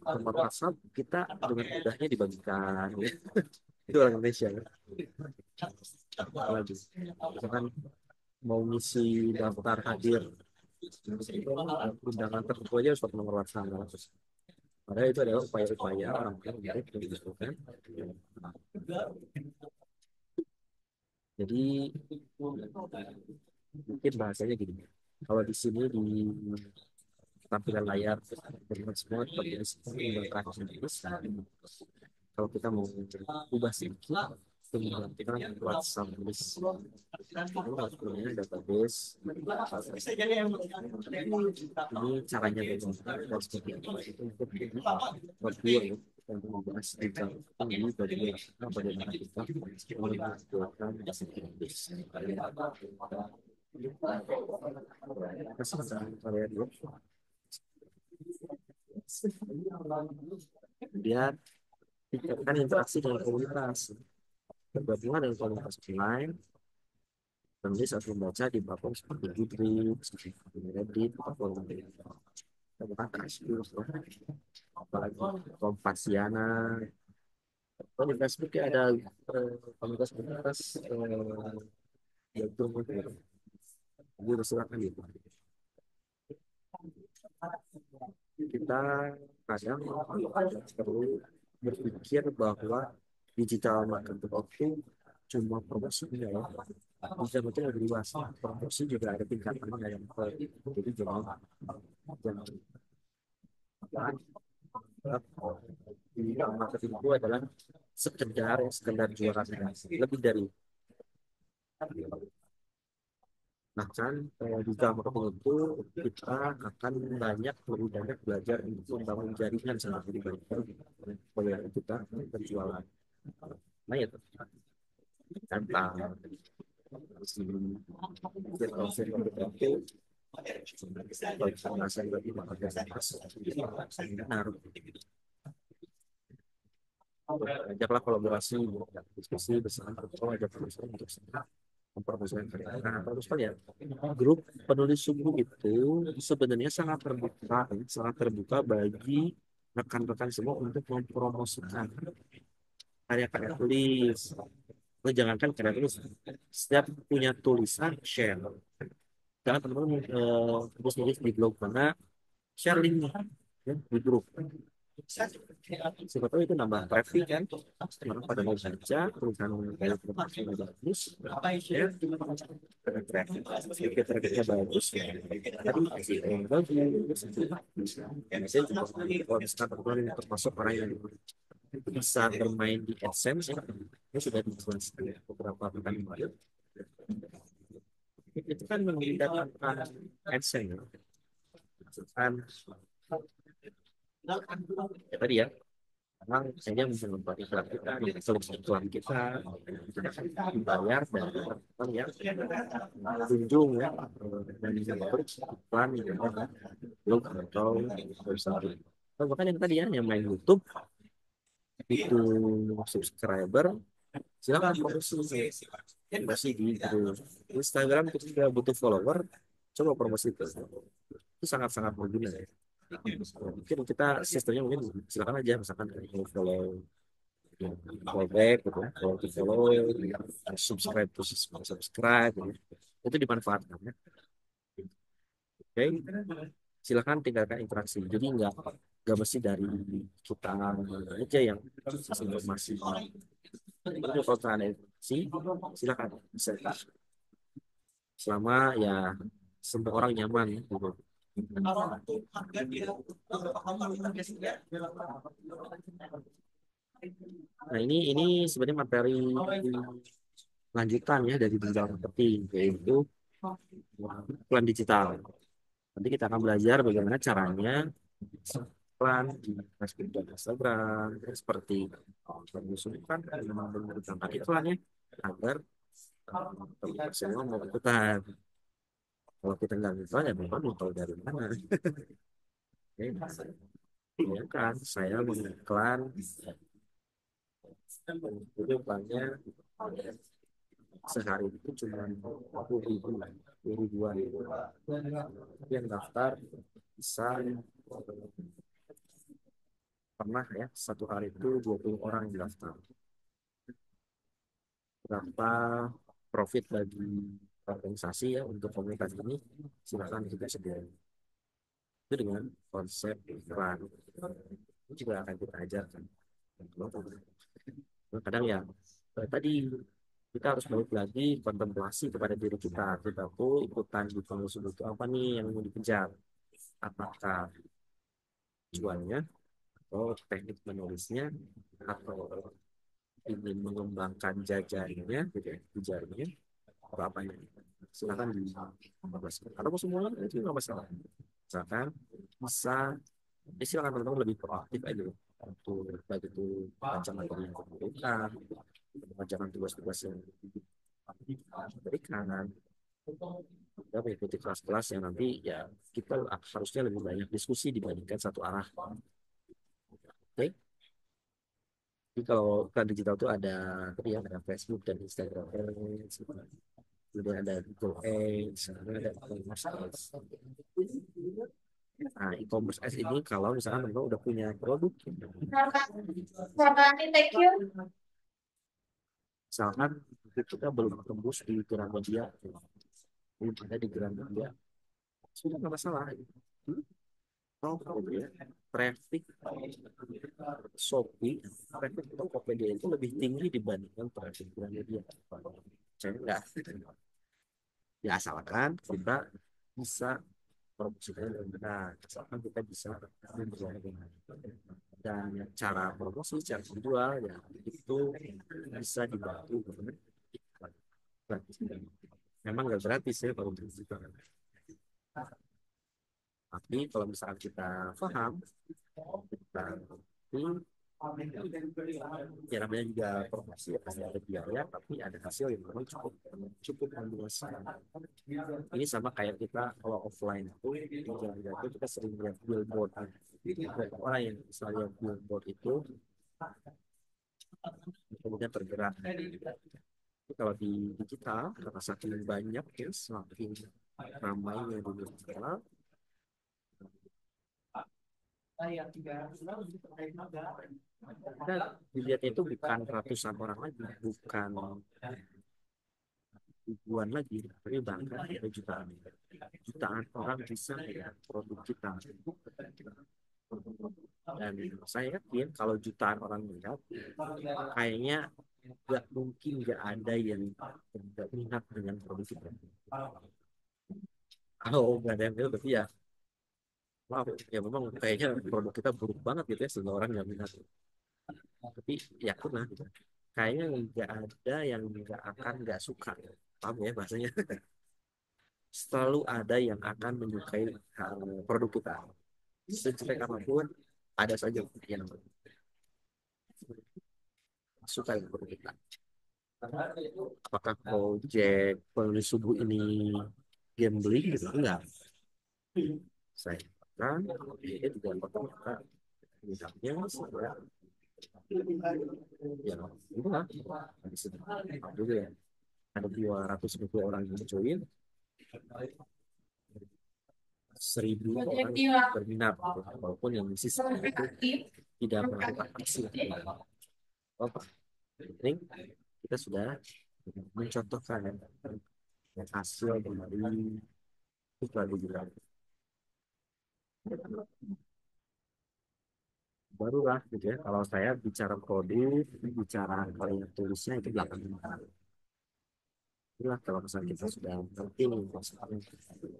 nomor WhatsApp kita dengan mudahnya dibagikan. Ya. Itu orang Indonesia. Ya. Lagi. Misalkan mau ngisi daftar hadir undangan tertentu aja harus pakai nomor WhatsApp. Padahal itu adalah upaya-upaya orang yang dilakukan. Jadi mungkin bahasanya gini. Kalau di sini di tampilan layar dengan semua menggunakan Inggris. Kalau kita mau ubah sedikit kemudian kita WhatsApp list itu harus punya database ini caranya harus seperti apa itu untuk berdua ya untuk membahas tentang ini bagaimana kita menggunakan database kemudian tingkatkan interaksi dengan komunitas bergabungan dengan komunitas online penulis atau membaca di platform seperti Goodreads, Reddit, platform Kaskus, apalagi Kompasiana. Di Facebook ya ada komunitas-komunitas yaitu itu silakan gitu. Kita kadang perlu berpikir bahwa digital marketing itu cuma promosi ya. Bisa betul lebih luas. Promosi juga ada tingkatannya yang jadi jangan di marketing itu adalah sekedar jualan lebih dari bahkan di dalam marketing itu kita akan lebih banyak belajar untuk membangun jaringan sendiri dibandingkan bagaimana kita berjualan. Nah ya tentang si itu kalau kita merasa lebih benar ajaklah kolaborasi diskusi bersama atau ada perusahaan untuk mempromosikan karya. Nah, terus ya grup penulis subuh itu sebenarnya sangat terbuka bagi rekan-rekan semua untuk mempromosikan karya-karya tulis. Lo jangankan karya tulis, setiap punya tulisan share. Jangan teman-teman tulis di blog mana share linknya ya, di grup. Siapa tahu itu nambah traffic kan orang pada mau baca tulisan kayak profesional bagus ya ada traffic targetnya bagus tapi bagus ya saya juga kalau misalkan termasuk orang yang itu bisa bermain di AdSense ya. Ini sudah dijelaskan beberapa pekan yang lalu. Itu kan menggunakan AdSense ya. Kan ya tadi ya, memang saya bisa membuat iklan kita, solusi iklan kita dibayar dari orang yang kunjung ya, dan membuat iklan gitu kan, blog atau website. Nah, bahkan yang tadi ya, yang main YouTube itu subscriber, silakan promosi promosi di gitu. Instagram kita juga butuh follower, coba promosi itu sangat-sangat berguna ya. Mungkin kita sistemnya mungkin silakan aja, misalkan mau follow follow back gitu, follow to follow, subscribe to subscribe gitu. Itu dimanfaatkan ya. Oke, silakan tinggalkan interaksi. Jadi nggak mesti dari kita aja yang akses informasi. Jadi kalau ada interaksi, silakan bisa, selama ya semua orang nyaman gitu. Nah, ini sebenarnya materi lanjutan ya dari digital marketing, yaitu iklan digital. Nanti kita akan belajar bagaimana caranya iklan di Facebook dan Instagram, ya, seperti mengusulkan menggunakan iklannya agar teman-teman semua mau ikutan. Kalau kita nggak iklan ya memang mau tahu dari mana. Ya kan, saya mengiklan itu iklannya sehari itu cuma 20 ribuan yang daftar bisa pernah ya satu hari itu 20 orang yang daftar. Berapa profit bagi organisasi ya untuk komunitas ini, silakan kita sediakan itu dengan konsep iklan. Itu juga akan kita ajarkan. Kadang ya tadi kita harus balik lagi kontemplasi kepada diri kita. Kita tuh ikutan di promosi itu apa nih yang mau dikejar? Apakah tujuannya atau teknik menulisnya atau ingin mengembangkan jajarnya gitu ya, jajarnya atau apa ya? Silakan dibahas. Atau semua itu nggak masalah. Misalkan bisa, silakan teman-teman lebih proaktif aja untuk baik itu baca materi yang diberikan, mengerjakan tugas-tugas yang diberikan, kita mengikuti kelas-kelas yang nanti ya kita harusnya lebih banyak diskusi dibandingkan satu arah. Oke, jadi kalau iklan digital itu ada tadi ya, ada Facebook dan Instagram Ads, kemudian ada Google Ads, kemudian ada e-commerce Ads. Nah, e-commerce Ads ini kalau misalkan teman udah punya produk, Thank you. misalkan kita belum tembus di Gramedia, belum ada di Gramedia, sudah nggak masalah. Oh, ya. Traffic Shopee, traffic Tokopedia itu lebih tinggi dibandingkan traffic Gramedia. Saya enggak. Ya asalkan kita bisa promosikan dengan benar, asalkan kita bisa menjual dengan benar. Dan cara promosi, cara menjual ya itu bisa dibantu dengan iklan. Memang nggak gratis ya kalau digital. Tapi kalau misalkan kita paham, kita ya namanya juga promosi ya pasti ada biaya, tapi ada hasil yang memang cukup cukup memuaskan. Ini sama kayak kita kalau offline itu di jalan-jalan itu kita sering lihat billboard. Orang yang misalnya billboard itu kemudian tergerak. Tapi kalau di digital karena saking banyak ya semakin ramainya di digital, kita dilihat itu bukan ratusan orang lagi, bukan ribuan lagi, tapi bahkan ada jutaan orang bisa melihat produk kita. Dan saya yakin kalau jutaan orang melihat, kayaknya nggak mungkin nggak ada yang tidak minat dengan produk kita. Kalau nggak ada yang minat, berarti ya, wow, ya memang kayaknya produk kita buruk banget gitu ya, sehingga orang nggak minat. Tapi yakin lah gitu. Kayaknya nggak ada yang nggak suka. Paham ya bahasanya? Selalu ada yang akan menyukai produk kita. Sejelek apapun, ada saja yang suka yang produk kita. Apakah project penulis subuh ini gambling gitu? Enggak. Saya kan dia juga kota misalnya saya ya itulah dulu ya ada 200 ribu orang yang join 1.000 orang berminat walaupun yang isi itu tidak melakukan aksi apa penting kita sudah mencontohkan hasil dari iklan digital barulah gitu ya kalau saya bicara produk bicara karya tulisnya itu belakangan itulah kalau misalnya kita sudah ngerti nih maksudnya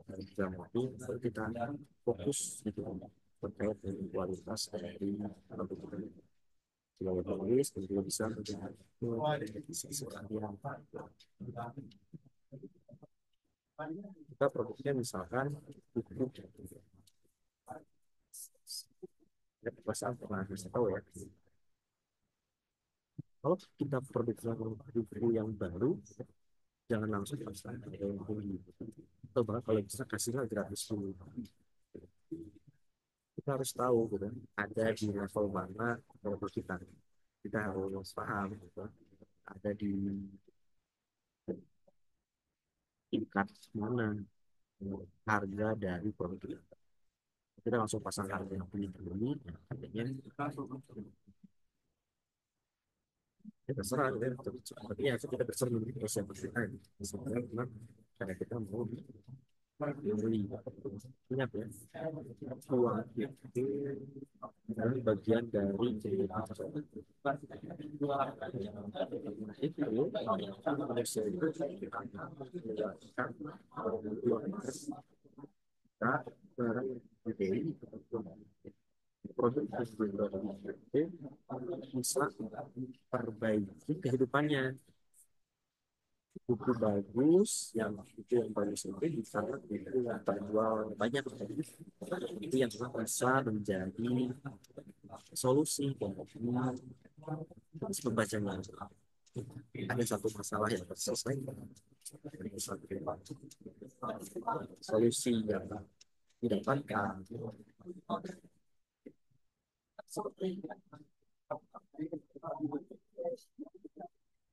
dari mati baru kita fokus gitu terkait dengan kualitas dari produk kita sebagai penulis dan juga bisa menjadi sisi yang kita produknya misalkan buku ya perasaan pernah saya tahu ya kalau kita produksi buku yang baru jangan langsung pasang harga yang tinggi atau bahkan kalau bisa kasihlah gratis dulu kita harus tahu gitu ada di level mana produk kita harus paham gitu ada di tingkat mana harga dari produk kita langsung pasang harga yang tinggi dulu harganya ya terserah gitu ya tapi ya kita berseru terus yang pasti sebenarnya memang karena kita mau beli ingat ya uang itu adalah bagian dari kehidupan itu manusia itu kita berdiri produk itu bisa perbaiki kehidupannya buku bagus yang itu yang bagus itu bisa itu yang terjual banyak itu yang bisa menjadi solusi bagi terus pembacanya ada satu masalah yang harus selesai ada satu solusi yang didapatkan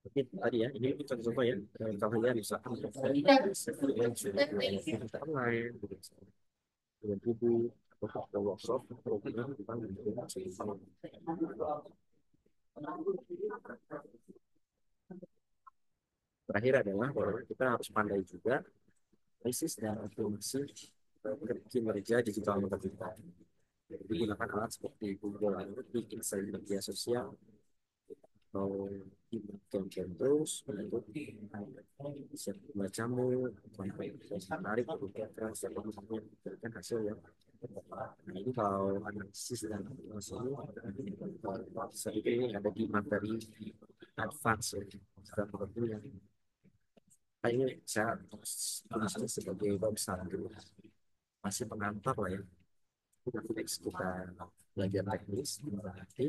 mungkin tadi ya ini kita coba ya kalau kalian misalkan kita online dengan ibu atau ke workshop program tentang terakhir adalah bahwa kita harus pandai juga krisis dan otomasi kinerja digital kita jadi gunakan alat seperti Google Analytics dan media sosial atau campaign terus untuk bisa membacamu menarik berbicara siapa yang memberikan hasil yang nah ini kalau analisis dan informasi ini ini ada di materi advance ya seperti yang ini saya tulisnya sebagai bab satu masih pengantar lah ya kita belajar teknis berarti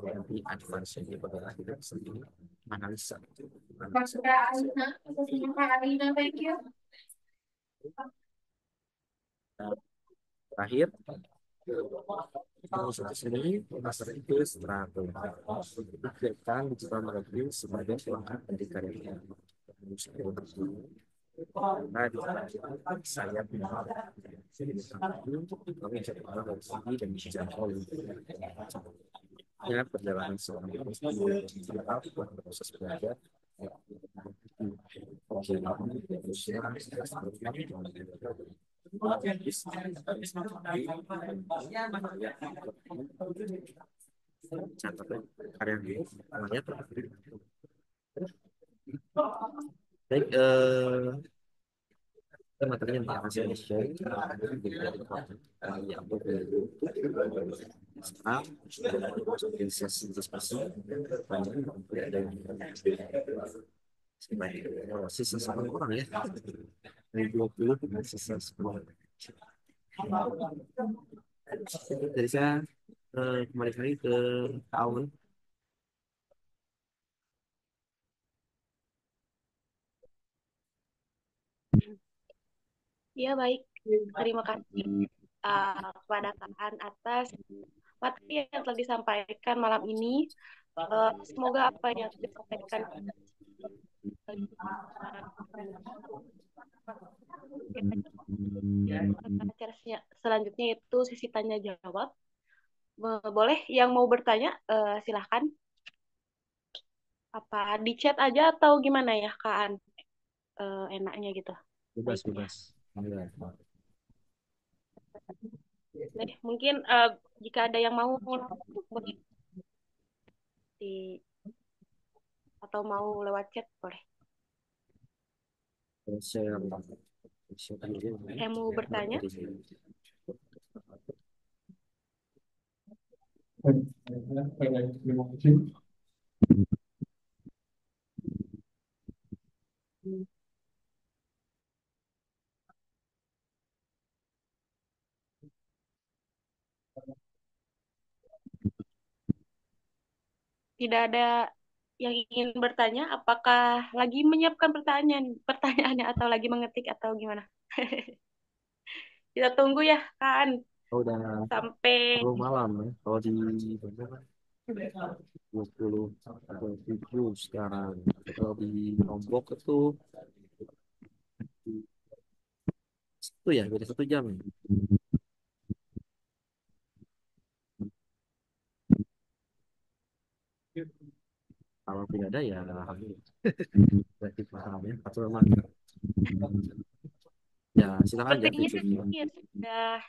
nanti advance ini pada akhirnya sendiri analisa Maksudnya Alina, maksudnya Kak Alina, thank you. Nah, terakhir proses ini master itu strategi pikirkan digital marketing sebagai pelengkap dari karya nah di saya punya kami coba dari sini dan bisa ya perjalanan selama proses belajar catat karya namanya baik Kan materinya tentang association, yang berbeda. Sekarang masuk ke investasi, banyak ada yang sisa 8 orang ya, dari 20 sisa 10. Jadi saya kembali lagi ke tahun. Iya, baik. Terima kasih kepada Kak atas materi yang telah disampaikan malam ini. Semoga apa yang disampaikan acara selanjutnya itu sesi tanya jawab. Boleh yang mau bertanya, silahkan. Apa di chat aja atau gimana ya, Kak An? Enaknya gitu. Bebas Baiknya. bebas. Alhamdulillah. Nah, mungkin jika ada yang mau langsung, boleh di atau mau lewat chat boleh. Saya siapkan dulu ya. Saya mau bertanya. Tidak ada yang ingin bertanya, apakah lagi menyiapkan pertanyaannya atau lagi mengetik atau gimana? Kita tunggu ya, kan, Oh, udah sampai 10 malam ya. Kalau di Bandung kan 20 atau 7 sekarang. Kalau di Lombok itu itu ya beda 1 jam ya. Kalau tidak ada ya alhamdulillah. Berarti paham ya. Atau memang ya silakan aja sepertinya tujuannya. ya, sudah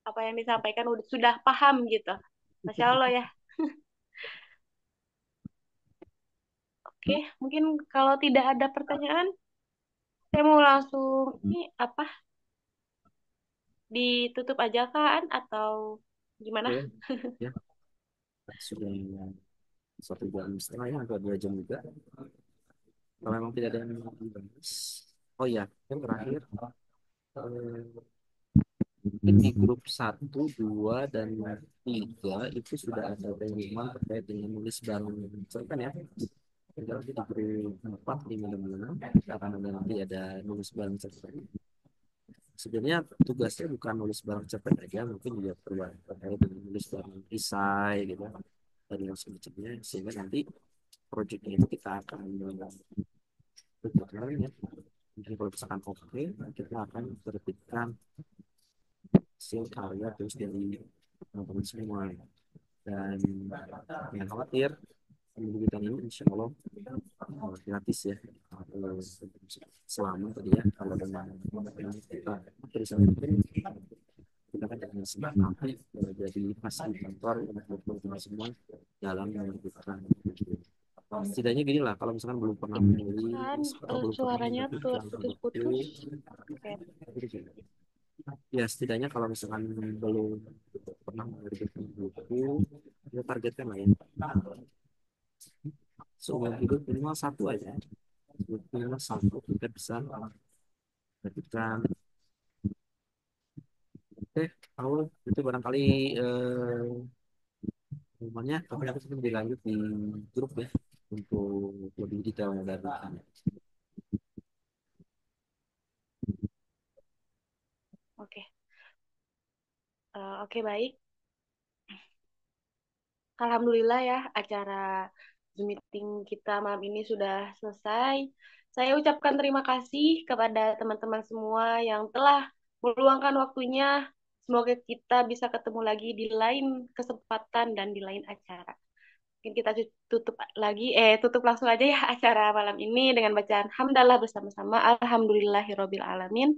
apa yang disampaikan sudah paham gitu. Masya Allah ya. Oke, mungkin kalau tidak ada pertanyaan, saya mau langsung ini apa ditutup aja kan atau gimana? Oke ya sudah 1 jam setengah ya atau 2 jam juga. Kalau memang tidak ada yang mau dibahas. Oh ya, yang terakhir eh, mungkin di grup 1, 2, dan 3 itu sudah ada pengumuman terkait dengan nulis bareng cerpen ya. Jadi nanti di grup 4, 5, dan 6 akan ada nanti ada nulis bareng cerpen. Sebenarnya tugasnya bukan nulis bareng cerpen aja, mungkin juga terkait dengan nulis bareng esai gitu dan yang semacamnya, sehingga nanti proyeknya itu kita akan berjalan ya. Jadi kalau misalkan oke, kita akan terbitkan hasil karya terus dari teman-teman semua. Dan jangan khawatir, pendidikan ini insya Allah gratis ya. Eh, Selama tadi ya, kalau dengan kita tulisan itu kita kan dengan senang hati jadi fasilitator untuk teman-teman semua dalam menerbitkan buku. Setidaknya gini lah, kalau misalkan belum pernah Kan menulis atau belum pernah suaranya menerbitkan buku, putus-putus. Oke. ya setidaknya kalau misalkan belum pernah menerbitkan buku, kita targetkan lah ya. Seumur hidup minimal satu aja. Minimal satu kita bisa menerbitkan. Oke, kalau itu barangkali rumahnya tapi nanti kita dilanjut di grup ya untuk lebih detail dari ini. Oke. Oke, baik. Alhamdulillah ya, acara Zoom meeting kita malam ini sudah selesai. Saya ucapkan terima kasih kepada teman-teman semua yang telah meluangkan waktunya. Semoga kita bisa ketemu lagi di lain kesempatan dan di lain acara. Mungkin kita tutup langsung aja ya acara malam ini dengan bacaan hamdalah bersama-sama. Alhamdulillahirobbil alamin.